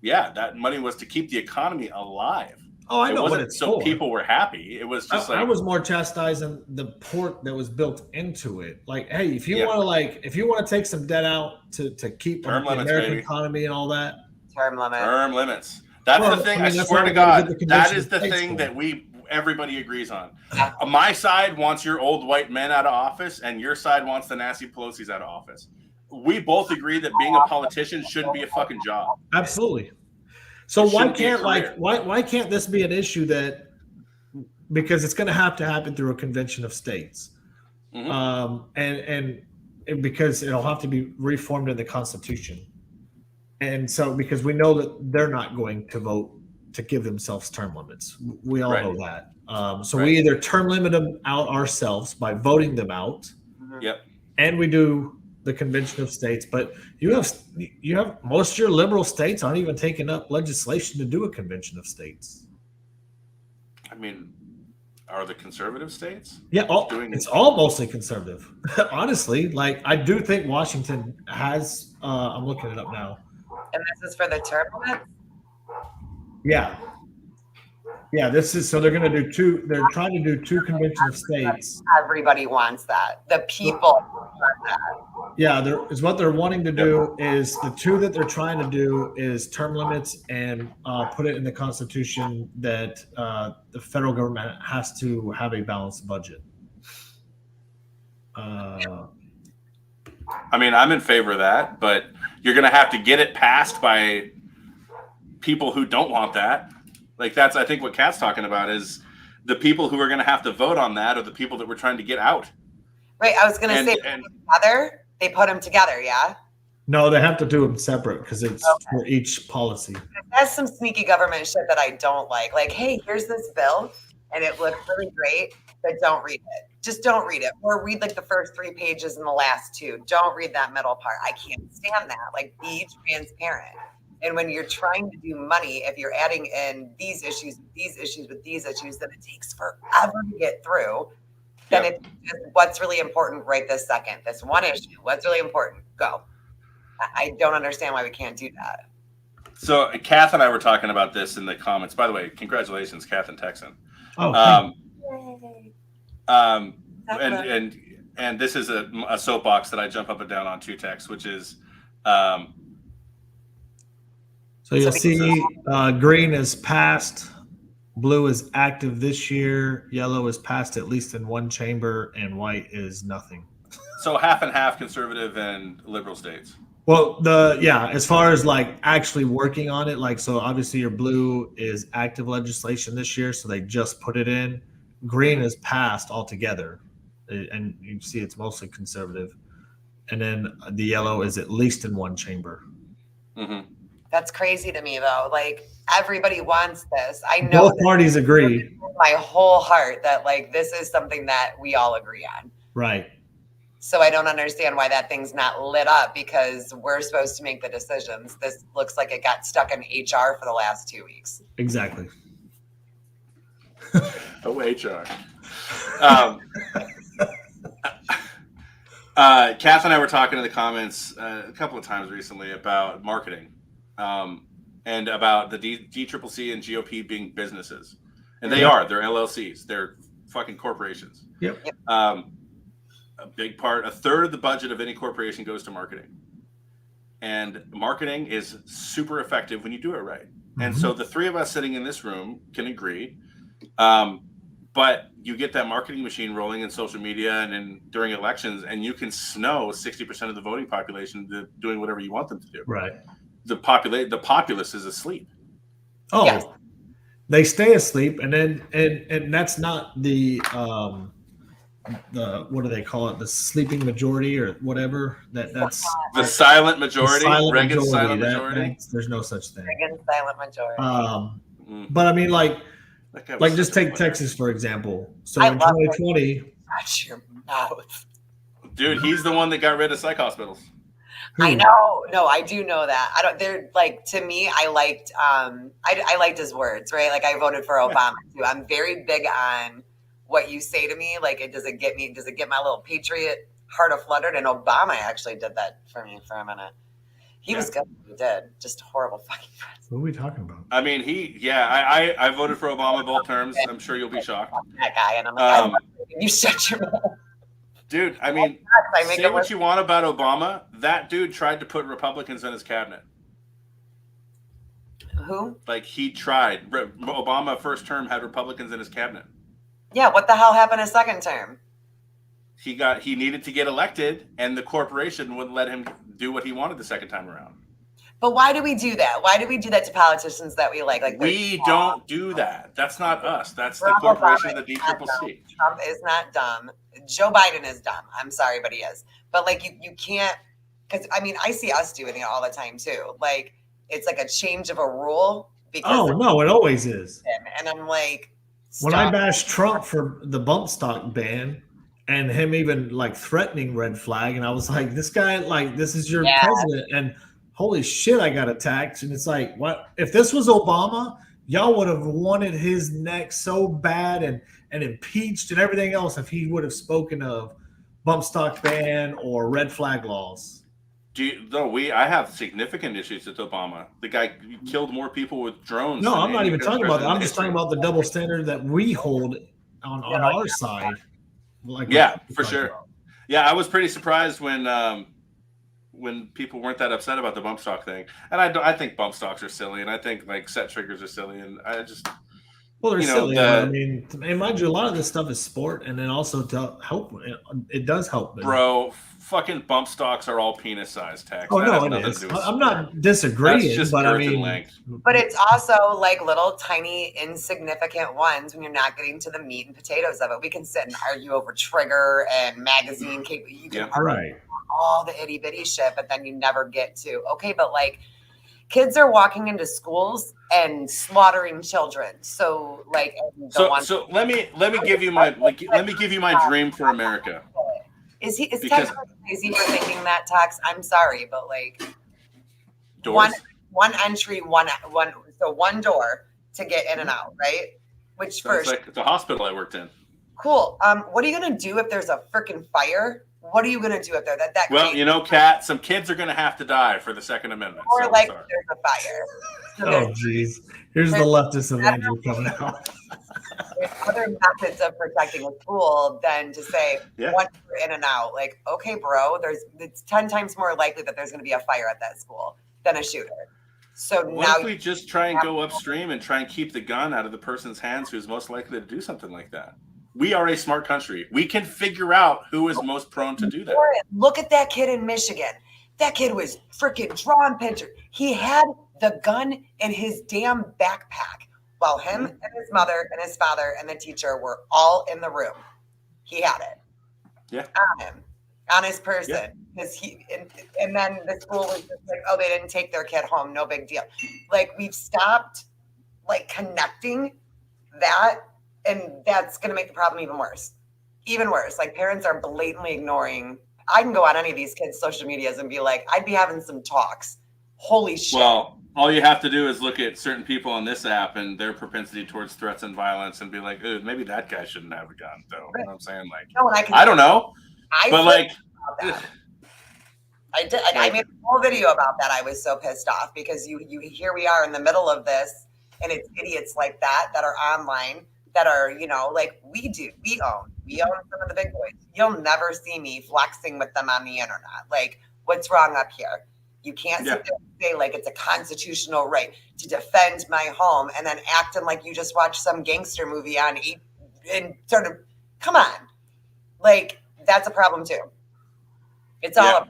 yeah, that money was to keep the economy alive. Oh, I know. It wasn't so people were happy. It was just I was more chastising the port that was built into it. Like, hey, if you want to take some debt out to keep the American economy and all that. Term limits. That's the thing. I swear to God, that is the thing that everybody agrees on. My side wants your old white men out of office, and your side wants the Nancy Pelosi's out of office. We both agree that being a politician shouldn't be a fucking job. Absolutely. So why can't this be an issue because it's going to happen through a convention of states, and because it'll have to be reformed in the Constitution. And so, because we know that they're not going to vote to give themselves term limits, we all know that. So we either term limit them out ourselves by voting them out, and we do the convention of states. But you have most of your liberal states aren't even taking up legislation to do a convention of states. I mean, are the conservative states? Yeah, it's all mostly conservative. Honestly, like I do think Washington has. I'm looking it up now. And this is for the term limits? Yeah, this is so they're going to do two. They're trying to do two convention of states. Everybody wants that. The people want that. Yeah, is what they're wanting to do is the two that they're trying to do is term limits and put it in the Constitution that the federal government has to have a balanced budget. I mean, I'm in favor of that, but you're going to have to get it passed by people who don't want that. Like that's, I think what Kat's talking about is the people who are going to have to vote on that are the people that we're trying to get out. Right. I was going to say together. They put them together. Yeah. No, they have to do them separate because it's for each policy. That's some sneaky government shit that I don't like. Like, hey, here's this bill and it looks really great, but don't read it. Just don't read it. Or read like the first 3 pages and the last 2. Don't read that middle part. I can't stand that. Like, be transparent. And when you're trying to do money, if you're adding in these issues, then it takes forever to get through. Then it's just what's really important right this second. This one issue. What's really important? Go. I don't understand why we can't do that. So Kath and I were talking about this in the comments. By the way, congratulations, Kath and Texan. Oh, and this is a soapbox that I jump up and down on too, Tex, which is so you'll see green is passed, blue is active this year, yellow is passed at least in one chamber, and white is nothing. So half and half conservative and liberal states. Well, as far as like actually working on it, like so obviously your blue is active legislation this year, so they just put it in. Green is passed altogether, and you see it's mostly conservative, and then the yellow is at least in one chamber. Mm-hmm. That's crazy to me, though. Like everybody wants this. I know both parties agree. My whole heart that like this is something that we all agree on. Right. So I don't understand why that thing's not lit up because we're supposed to make the decisions. This looks like it got stuck in HR for the last 2 weeks. Exactly. OHR. Kath and I were talking in the comments a couple of times recently about marketing and about the DCCC and GOP being businesses. And they are. They're LLCs. They're fucking corporations. Yep. A big part, a third of the budget of any corporation goes to marketing. And marketing is super effective when you do it right. Mm-hmm. And so the three of us sitting in this room can agree. But you get that marketing machine rolling in social media and during elections, and you can snow 60% of the voting population to doing whatever you want them to do. Right. The populace is asleep. Oh, yes. They stay asleep, and then and that's not the what do they call it? The sleeping majority or whatever. That's the silent majority. Reagan's silent majority. There's no such thing. Reagan's silent majority. But I mean, like just take Texas for example. So in 2020, watch your mouth, dude. He's the one that got rid of psych hospitals. I know. No, I do know that. I don't. They're like, to me, I liked. I liked his words, right? Like I voted for Obama too. I'm very big on what you say to me. Like, does it get my little patriot heart afluttered? And Obama actually did that for me for a minute. He was good. He did. Just horrible fucking president. What are we talking about? I mean, I voted for Obama both terms. I'm sure you'll be shocked. That guy, and I'm like, you shut your mouth. Dude, I mean, say what you want about Obama. That dude tried to put Republicans in his cabinet. Who? Like, he tried. Obama, first term, had Republicans in his cabinet. Yeah, what the hell happened his second term? He needed to get elected, and the corporation wouldn't let him do what he wanted the second time around. But why do we do that? Why do we do that to politicians that we like? Like we don't do that. That's not us. That's the corporation, the DCCC. Trump is not dumb. Joe Biden is dumb. I'm sorry, but he is. But like you can't, because I mean I see us doing it all the time too. Like it's like a change of a rule. Because no, it always is. And I'm like, when I bashed Trump for the bump stock ban and him even like threatening red flag, and I was like, this guy, like this is your president, and holy shit, I got attacked. And it's like, what if this was Obama? Y'all would have wanted his neck so bad and impeached and everything else if he would have spoken of bump stock ban or red flag laws. I have significant issues with Obama. The guy killed more people with drones. No, I'm not even talking about that. I'm just talking about the double standard that we hold on our side. Like for sure. About. Yeah, I was pretty surprised when people weren't that upset about the bump stock thing. And I think bump stocks are silly, and I think like set triggers are silly, and I just they're silly. I mean, mind you, a lot of this stuff is sport, and then also to help. It does help. Bro, fucking bump stocks are all penis sized, Tex. Oh no, it is. I'm not disagreeing, but I mean, but it's also like little tiny insignificant ones when you're not getting to the meat and potatoes of it. We can sit and argue over trigger and magazine. You can argue all the itty bitty shit, but then you never get to but like kids are walking into schools and slaughtering children. So like, so let me give you my dream for America. Is Tex crazy for thinking that, Tex? I'm sorry, but like one entry, one door to get in and out, right? Which first, like the hospital I worked in. Cool. What are you gonna do if there's a freaking fire? What are you gonna do if there that? Well, Kat, some kids are gonna have to die for the Second Amendment. Or like there's a fire. So jeez, here's the leftist of Andrew coming out. There's other methods of protecting a school than to say once you're in and out. Like, okay, bro, it's 10 times more likely that there's going to be a fire at that school than a shooter. So what if we just try and go upstream and try and keep the gun out of the person's hands who's most likely to do something like that? We are a smart country. We can figure out who is most prone to do that. Look at that kid in Michigan. That kid was freaking drawing pictures. He had the gun in his damn backpack. While him and his mother and his father and the teacher were all in the room, he had it. Yeah. On him, on his person. Because and then the school was just like, oh, they didn't take their kid home. No big deal. Like we've stopped like connecting that, and that's going to make the problem even worse. Even worse. Like parents are blatantly ignoring. I can go on any of these kids' social medias and be like, I'd be having some talks. Holy shit. Well, All you have to do is look at certain people on this app and their propensity towards threats and violence, and be like, "Ooh, maybe that guy shouldn't have a gun." Though, you know what I'm saying? Like, No, and I don't know, but like, about that. I did. I made a whole video about that. I was so pissed off because you here we are in the middle of this, and it's idiots like that are online that are, you know, like we own some of the big boys. You'll never see me flexing with them on the internet. Like, what's wrong up here? You can't sit there and say like it's a constitutional right to defend my home and then acting like you just watched some gangster movie on and sort of, come on. Like, that's a problem too. It's all a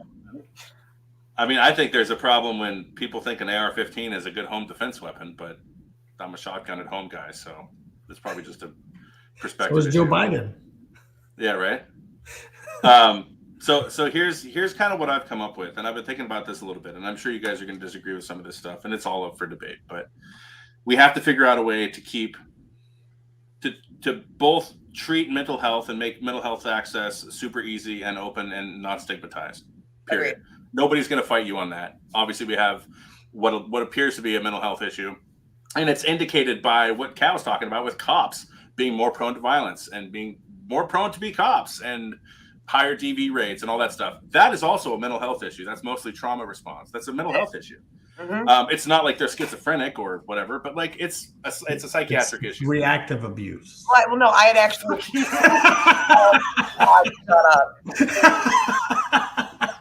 I mean, I think there's a problem when people think an AR-15 is a good home defense weapon, but I'm a shotgun at home guy, so it's probably just a perspective. So is Joe Biden. Yeah, right. So here's kind of what I've come up with, and I've been thinking about this a little bit, and I'm sure you guys are going to disagree with some of this stuff, and it's all up for debate. But we have to figure out a way to keep to both treat mental health and make mental health access super easy and open and not stigmatized. Period. Agreed. Nobody's going to fight you on that. Obviously, we have what appears to be a mental health issue, and it's indicated by what Cal's talking about with cops being more prone to violence and being more prone to be cops and higher DV rates and all that stuff. That is also a mental health issue. That's mostly trauma response. That's a mental health issue. Mm-hmm. It's not like they're schizophrenic or whatever, but like it's a psychiatric issue. Reactive abuse. Well, no, I had actually. Shut up.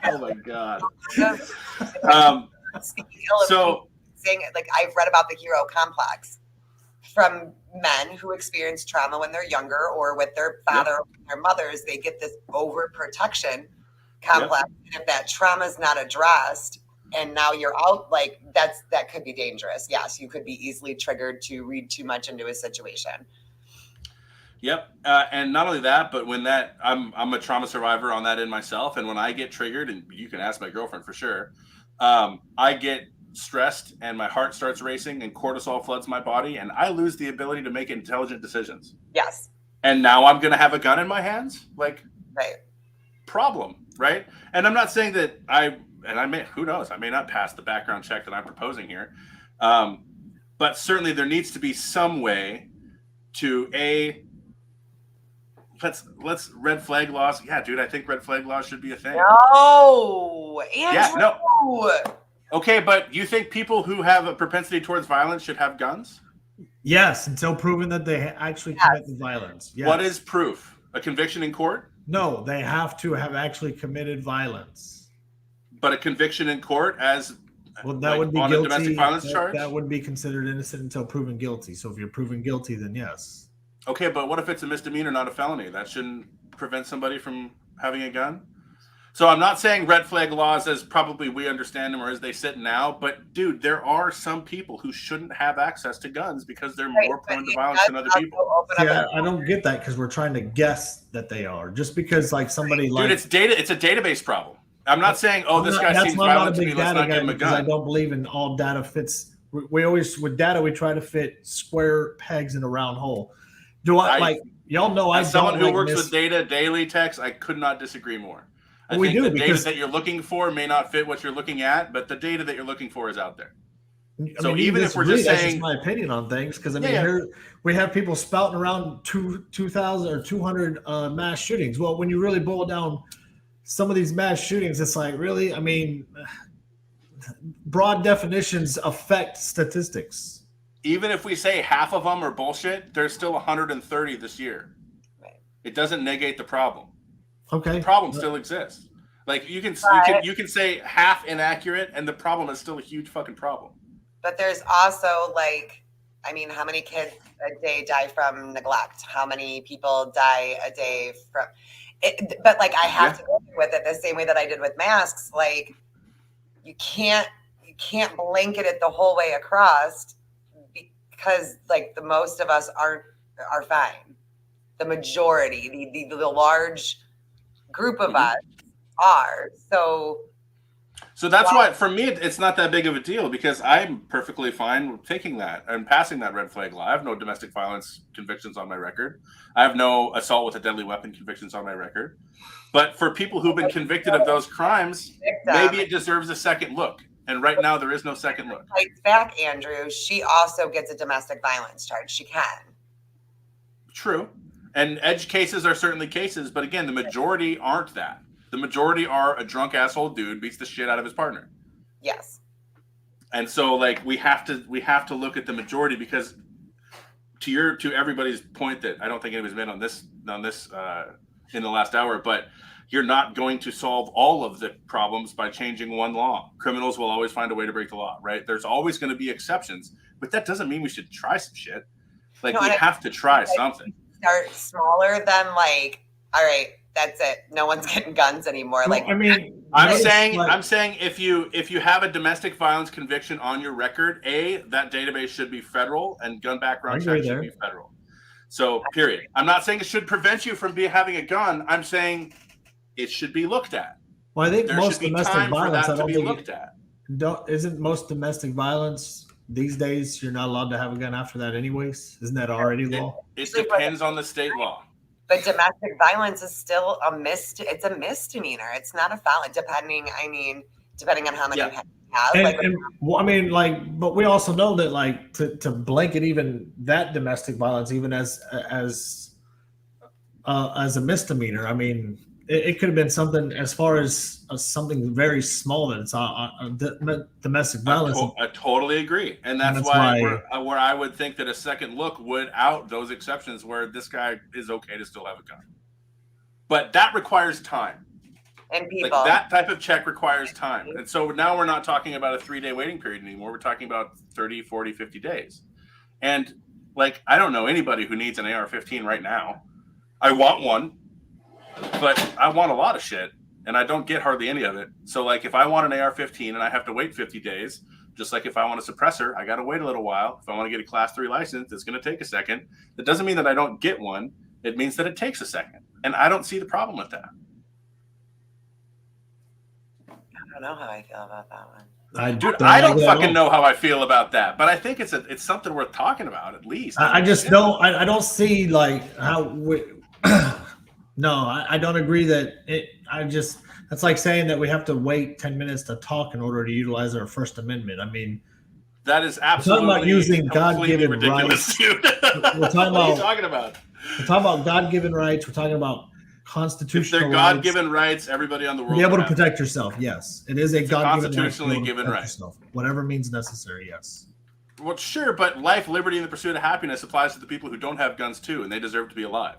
Oh my god. Speaking ill of So saying it, like I've read about the hero complex from men who experience trauma when they're younger or with their father or their mothers. They get this overprotection complex, and if that trauma is not addressed, and now you're out, like that could be dangerous. Yes, you could be easily triggered to read too much into a situation. Yep, and not only that, but when that I'm a trauma survivor on that end myself, and when I get triggered, and you can ask my girlfriend for sure, I get stressed and my heart starts racing and cortisol floods my body, and I lose the ability to make intelligent decisions. Yes. And now I'm gonna have a gun in my hands, like Right. problem, right? And I'm not saying that who knows, I may not pass the background check that I'm proposing here, but certainly there needs to be some way to let's red flag laws. Yeah, dude, I think red flag laws should be a thing. No, Andrew. Yeah, no. Okay, but you think people who have a propensity towards violence should have guns? Yes, until proven that they actually commit the violence. Yes. What is proof? A conviction in court? No, they have to have actually committed violence. But a conviction in court as Well, that would be on guilty. a domestic violence charge? That would be considered innocent until proven guilty. So if you're proven guilty, then yes. Okay, but what if it's a misdemeanor, not a felony? That shouldn't prevent somebody from having a gun? So I'm not saying red flag laws as probably we understand them or as they sit now, but dude, there are some people who shouldn't have access to guns because they're more prone to violence than other people. Yeah, I don't get that because we're trying to guess that they are. Just because like somebody like it's a database problem. I'm not saying, this guy seems violent to me, let's not give him a gun. I don't believe in all data fits. We always with data we try to fit square pegs in a round hole. Y'all know as someone who works with data daily, Tex, I could not disagree more. I think the data that you're looking for may not fit what you're looking at, but the data that you're looking for is out there. So even if we're just saying, that's just my opinion on things, because I mean, here we have people spouting around 2,000 or 200 mass shootings. Well, when you really boil down some of these mass shootings, it's like, really, I mean, broad definitions affect statistics. Even if we say half of them are bullshit, there's still 130 this year. Right. It doesn't negate the problem. Okay. The problem still exists. Like you can say half inaccurate, and the problem is still a huge fucking problem. But there's also how many kids a day die from neglect? How many people die a day from it? But like I have to go with it the same way that I did with masks. Like you can't blanket it the whole way across because like the most of us are fine. The majority, the large group of us are. So that's why for me it's not that big of a deal because I'm perfectly fine with taking that and passing that red flag law. I have no domestic violence convictions on my record. I have no assault with a deadly weapon convictions on my record. But for people who've been convicted of those crimes, maybe it deserves a second look. And right now, there is no second look. Fights back, Andrew. She also gets a domestic violence charge. She can. True. And edge cases are certainly cases, but again, the majority aren't that. The majority are a drunk asshole dude beats the shit out of his partner. Yes. And so, like, we have to look at the majority, because to everybody's point that I don't think anybody's been on this in the last hour, but you're not going to solve all of the problems by changing one law. Criminals will always find a way to break the law, right? There's always going to be exceptions, but that doesn't mean we should try some shit. Like, No, we have to try something. Start smaller than like, all right, that's it. No one's getting guns anymore. Well, Like, I mean, I'm it's saying if you have a domestic violence conviction on your record, that database should be federal, and gun background I agree check should there. be federal. So, period. I'm not saying it should prevent you from having a gun. I'm saying it should be looked at. Well, I think There most should be domestic time for violence, that I to don't be think looked at. isn't most domestic violence these days, you're not allowed to have a gun after that anyways? Isn't that already law? It depends on the state law. but domestic violence is still it's a misdemeanor. It's not a felony, depending on how many Yeah. you have. And, Like, and well, I mean, like, but we also know that, like, to blanket even that domestic violence, even as a misdemeanor, I mean, it could have been something as far as something very small that it's domestic violence. I totally agree, and that's why where I would think that a second look would out those exceptions where this guy is okay to still have a gun, but that requires time. and people. Like, that type of check requires time. And so now we're not talking about a 3-day waiting period anymore. We're talking about 30, 40, 50 days. And, like, I don't know anybody who needs an AR-15 right now. I want one, but I want a lot of shit, and I don't get hardly any of it. So, like, if I want an AR-15 and I have to wait 50 days, just like if I want a suppressor, I got to wait a little while. If I want to get a Class 3 license, it's going to take a second. That doesn't mean that I don't get one. It means that it takes a second. And I don't see the problem with that. I don't know how I feel about that one. I don't fucking know how I feel about that, but I think it's something worth talking about at least. I just don't. I don't see, like, how we. No, I don't agree that it. That's like saying that we have to wait 10 minutes to talk in order to utilize our First Amendment. I mean, that is absolutely about using completely God-given ridiculous, rights. dude. We're talking What are you about- talking about? we're talking about God-given rights. We're talking about If constitutional they're rights. God-given rights, everybody on the world Be able would to have it. protect yourself. Yes, it is a It's a God-given right to be constitutionally able to given protect right. yourself. Whatever means necessary. Yes. Well, sure, but life, liberty, and the pursuit of happiness applies to the people who don't have guns too, and they deserve to be alive.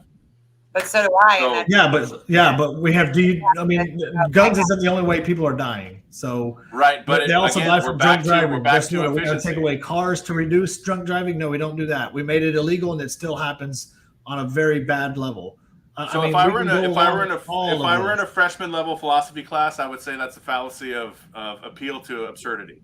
But so do I. So- and that's- But we have. I mean, guns isn't the only way people are dying. So Right, but they also again, die we're from back drunk to driving. we're back Guess to what? We're going to efficiency. take away cars to reduce drunk driving. No, we don't do that. We made it illegal, and it still happens on a very bad level. So mean, if I we were in can a go if I were along in a with all if of I were in this. a freshman level philosophy class, I would say that's a fallacy of appeal to absurdity,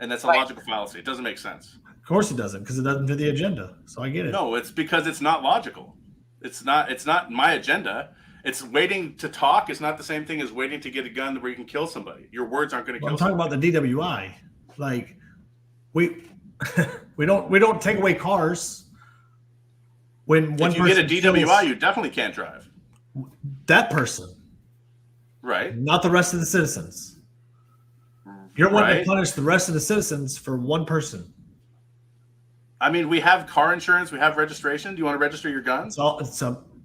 and that's a Right. logical fallacy. It doesn't make sense. Of course, it doesn't, because it doesn't fit the agenda. So I get it. No, it's because it's not logical. It's not my agenda. It's waiting to talk is not the same thing as waiting to get a gun where you can kill somebody. Your words aren't going to Well, kill I'm talking somebody. about the DWI. Like, we we don't take away cars when one If you get a person DWI, kills you definitely can't drive. that person, Right? not the rest of the citizens. You're wanting Right. to punish the rest of the citizens for one person. I mean, we have car insurance, we have registration. Do you want to register your guns?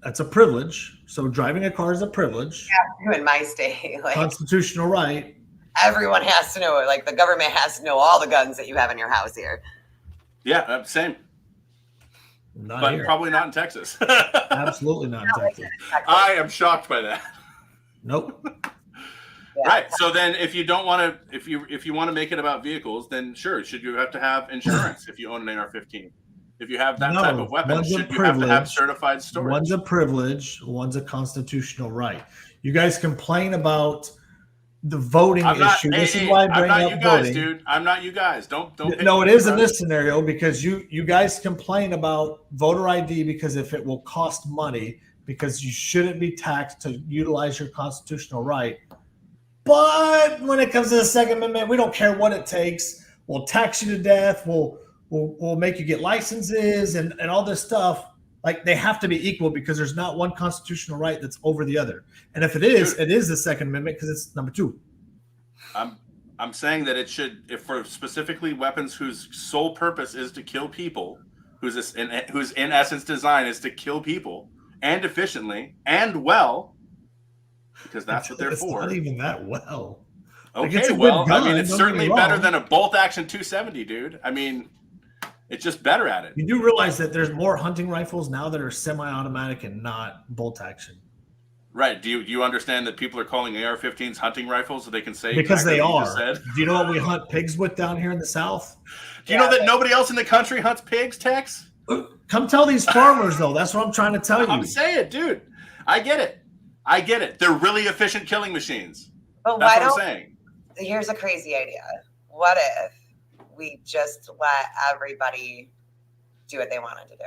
It's a privilege. So driving a car is a privilege, in my state, like, constitutional right. everyone has to know it. Like, the government has to know all the guns that you have in your house here. Yeah, same, Not but here. probably not in Texas. Absolutely not in Texas. I am shocked by that. Nope. Yeah. Right. So then, if you don't want to, if you want to make it about vehicles, then sure, should you have to have insurance if you own an AR-15? If you have that No, type of weapon, one's a should you have to have privilege. certified storage? One's a privilege, one's a constitutional right. You guys complain about the voting I'm not, issue. hey, This is hey, why I I'm bring not up you guys, voting. dude. I'm not you guys. Don't. pick No, it me, is in bro. this scenario because you guys complain about voter ID because if it will cost money, because you shouldn't be taxed to utilize your constitutional right. But when it comes to the Second Amendment, we don't care what it takes. We'll tax you to death. We'll make you get licenses and all this stuff. Like, they have to be equal because there's not one constitutional right that's over the other. And if it is, Dude. it is the Second Amendment because it's number 2. I'm I'm saying that it should, if for specifically weapons whose sole purpose is to kill people, whose in essence design is to kill people and efficiently and well, because that's what they're It's for. not even that well. Like, it's Okay, a good well, I gun, mean, it's don't get me certainly better wrong. than a bolt action 270, dude. I mean, it's just better at it. You do realize that there's more hunting rifles now that are semi-automatic and not bolt action. Right. Do you understand that people are calling AR-15s hunting rifles so they can say Because exactly they what you just are. said? Do you know what we hunt pigs with down here in the South? Do you know that nobody else in the country hunts pigs, Tex? Come tell these farmers, though. That's what I'm trying to tell you. I'm saying, dude. I get it. They're really efficient killing machines. But That's why what I'm don't? saying. Here's a crazy idea. What if we just let everybody do what they wanted to do?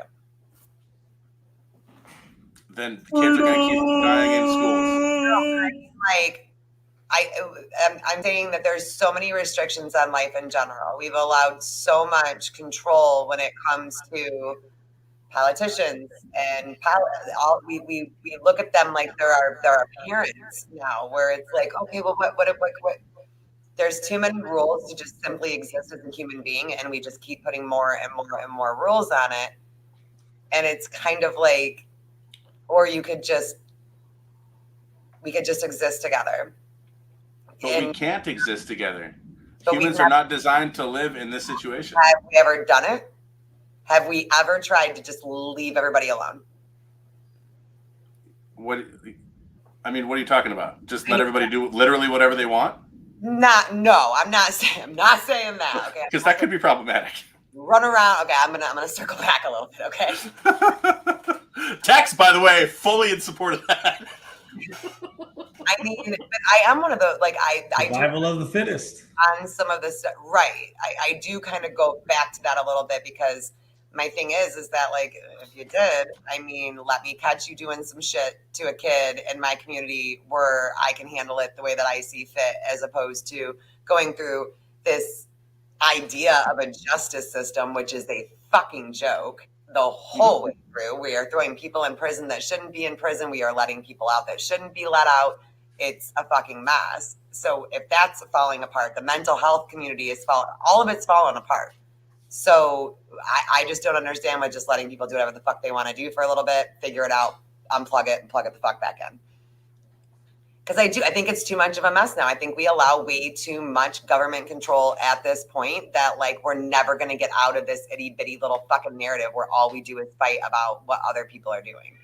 Then kids are going to keep dying in schools. Like, I'm saying that there's so many restrictions on life in general. We've allowed so much control when it comes to politicians and we look at them like they're our parents now, where it's like, okay, well, what there's too many rules to just simply exist as a human being, and we just keep putting more and more and more rules on it. And it's kind of like, or we could just exist together. But we can't exist together. But Humans are not designed to live in this situation. Have we ever done it? Have we ever tried to just leave everybody alone? What are you talking about? Just let everybody do literally whatever they want? I'm not saying that. Okay. Because that could be problematic. Run around. Okay, I'm gonna circle back a little bit. Okay. Tex, by the way, fully in support of that. I mean, but I am one of those, like, I Survival of the fittest. on some of this stuff. Right. I do kind of go back to that a little bit, because my thing is that, like, if you did, I mean, let me catch you doing some shit to a kid in my community where I can handle it the way that I see fit, as opposed to going through this idea of a justice system, which is a fucking joke the whole way through. We are throwing people in prison that shouldn't be in prison. We are letting people out that shouldn't be let out. It's a fucking mess. So if that's falling apart, the mental health community is all of it's falling apart. So I just don't understand with just letting people do whatever the fuck they want to do for a little bit, figure it out, unplug it, and plug it the fuck back in. Because I think it's too much of a mess now. I think we allow way too much government control at this point, that, like, we're never going to get out of this itty bitty little fucking narrative where all we do is fight about what other people are doing.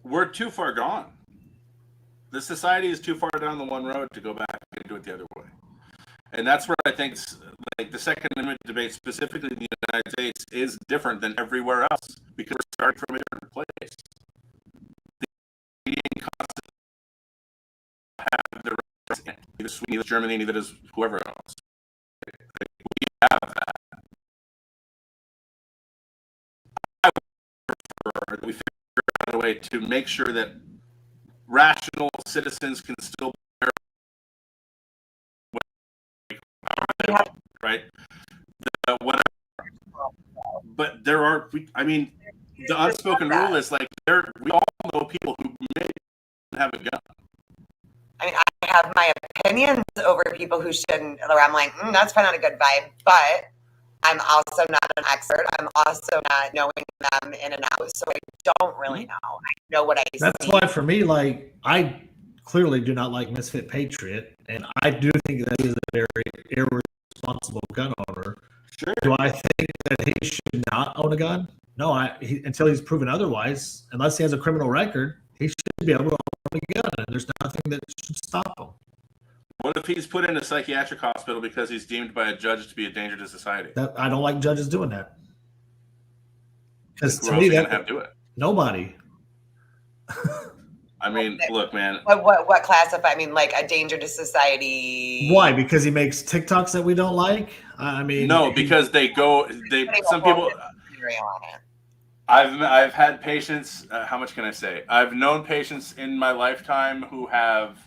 We're too far gone. The society is too far down the one road to go back and do it the other way. And that's where I think, like, the Second Amendment debate, specifically in the United States, is different than everywhere else, because we're starting from a different place. The Canadian Constitution have the right, neither Sweden, neither Germany, neither does whoever else. Like, we have that. I would prefer that we figure out a way to make sure that rational citizens can still bear right? Whatever. But there are, I mean, the unspoken rule is, like, we all know people who may have a gun. I mean, I have my opinions over people who shouldn't, where I'm like, that's probably not a good vibe, but I'm also not an expert. I'm also not knowing them in and out, so I don't really know. I know what I see. That's why, for me, like, I clearly do not like Misfit Patriot, and I do think that he is a very irresponsible gun owner. Sure. Do I think that he should not own a gun? No, until he's proven otherwise, unless he has a criminal record, he should be able to own a gun, and there's nothing that should stop him. What if he's put in a psychiatric hospital because he's deemed by a judge to be a danger to society? I don't like judges doing that. Because to Who else me, are going to have to do it? nobody. I mean, look, man. What classify? I mean, like, a danger to society. Why? Because he makes TikToks that we don't like? I mean, no, because some people. On it. I've had patients. How much can I say? I've known patients in my lifetime who have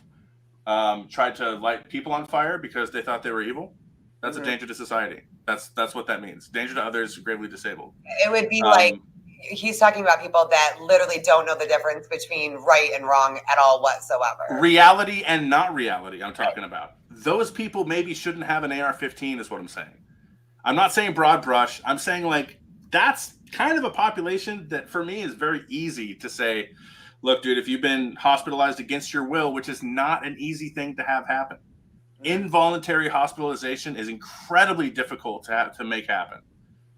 tried to light people on fire because they thought they were evil. That's a danger to society. That's what that means. Danger to others, gravely disabled. It would be like, he's talking about people that literally don't know the difference between right and wrong at all whatsoever. Reality and not reality, I'm talking about. those people maybe shouldn't have an AR-15 is what I'm saying. I'm not saying broad brush. I'm saying like that's kind of a population that for me is very easy to say, look, dude, if you've been hospitalized against your will, which is not an easy thing to have happen. Involuntary hospitalization is incredibly difficult to make happen.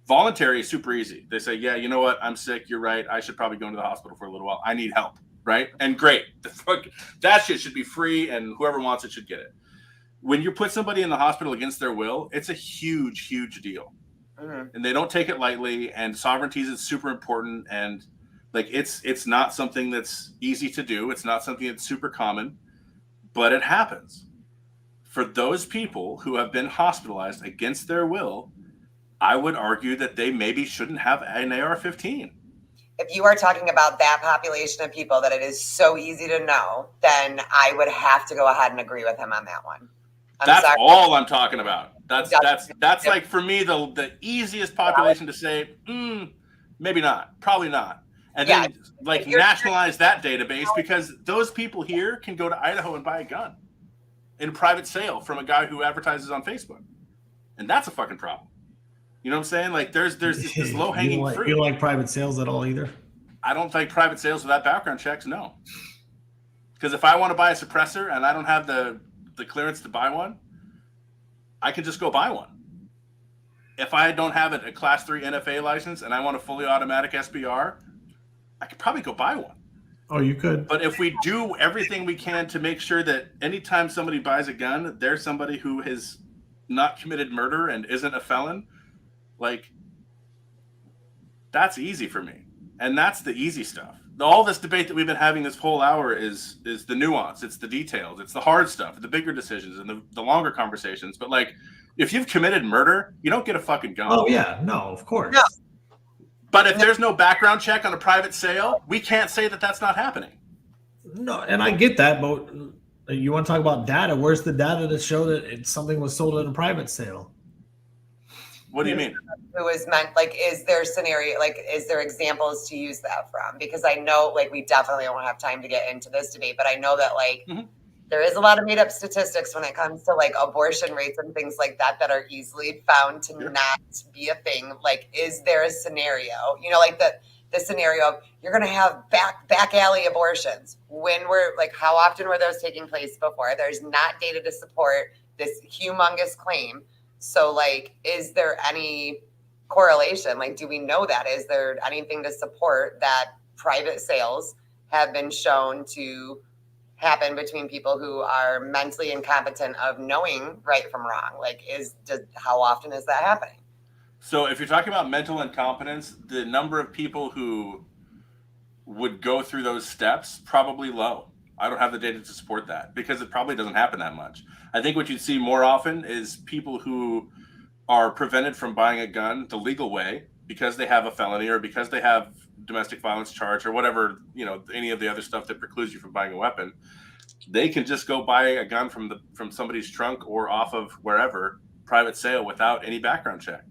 Voluntary is super easy. They say, yeah, you know what? I'm sick. You're right. I should probably go into the hospital for a little while. I need help. Right. And great. That shit should be free and whoever wants it should get it. When you put somebody in the hospital against their will, it's a huge, huge deal. Mm-hmm. And they don't take it lightly. And sovereignty is super important. And like it's not something that's easy to do. It's not something that's super common, but it happens. For those people who have been hospitalized against their will, I would argue that they maybe shouldn't have an AR-15. If you are talking about that population of people that it is so easy to know, then I would have to go ahead and agree with him on that one. That's all I'm talking about. That's like for me the easiest population to say, maybe not, probably not. And then like nationalize that database because those people here can go to Idaho and buy a gun in private sale from a guy who advertises on Facebook. And that's a fucking problem. You know what I'm saying? Like there's this low hanging fruit. You don't like private sales at all either? I don't like private sales without background checks. No. Because if I want to buy a suppressor and I don't have the clearance to buy one, I can just go buy one. If I don't have a class 3 NFA license and I want a fully automatic SBR, I could probably go buy one. Oh, you could. But if we do everything we can to make sure that anytime somebody buys a gun, there's somebody who has not committed murder and isn't a felon, like that's easy for me. And that's the easy stuff. All this debate that we've been having this whole hour is the nuance. It's the details. It's the hard stuff, the bigger decisions and the longer conversations. But like, if you've committed murder, you don't get a fucking gun. Oh yeah, no, of course. No. But if there's no background check on a private sale, we can't say that that's not happening. No, and I get that, but you want to talk about data? Where's the data to show that something was sold at a private sale? What do you mean? It was meant like, is there scenario, like, is there examples to use that from? Because I know, like, we definitely don't have time to get into this debate, but I know that, like, there is a lot of made up statistics when it comes to, like, abortion rates and things like that that are easily found to not be a thing. Like, is there a scenario, you know, like the scenario of you're going to have back alley abortions when we're like, how often were those taking place before? There's not data to support this humongous claim. So, like, is there any correlation? Like, do we know that? Is there anything to support that private sales have been shown to happen between people who are mentally incompetent of knowing right from wrong? Like, how often is that happening? So if you're talking about mental incompetence, the number of people who would go through those steps, probably low. I don't have the data to support that because it probably doesn't happen that much. I think what you'd see more often is people who are prevented from buying a gun the legal way because they have a felony or because they have domestic violence charge or whatever, you know, any of the other stuff that precludes you from buying a weapon. They can just go buy a gun from somebody's trunk or off of wherever, private sale, without any background check.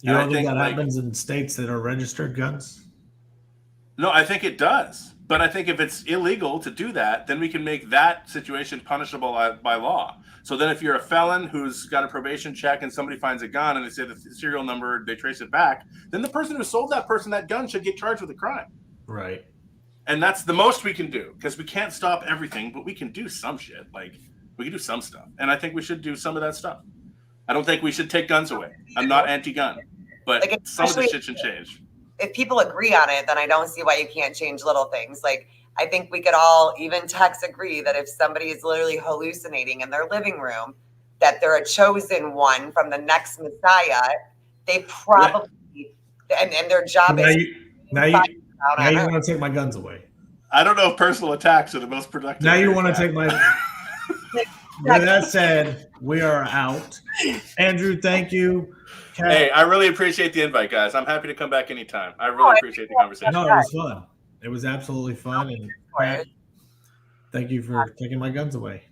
You don't think that happens in states that are registered guns? No, I think it does. But I think if it's illegal to do that, then we can make that situation punishable by law. So then if you're a felon who's got a probation check and somebody finds a gun and they say the serial number, they trace it back, then the person who sold that person that gun should get charged with a crime. Right. And that's the most we can do because we can't stop everything, but we can do some shit. Like, we can do some stuff. And I think we should do some of that stuff. I don't think we should take guns away. I'm not anti-gun, but like, some of the shit should change. If people agree on it, then I don't see why you can't change little things. Like, I think we could all, even Tex, agree that if somebody is literally hallucinating in their living room, that they're a chosen one from the next Messiah. They probably, and their job now is. Now you want to take my guns away. I don't know if personal attacks are the most productive. Now you want to take my. With that said, we are out. Andrew, thank you. Kat. Hey, I really appreciate the invite, guys. I'm happy to come back anytime. I really appreciate the conversation. No, it was fun. It was absolutely fun. And Kat, thank you for taking my guns away.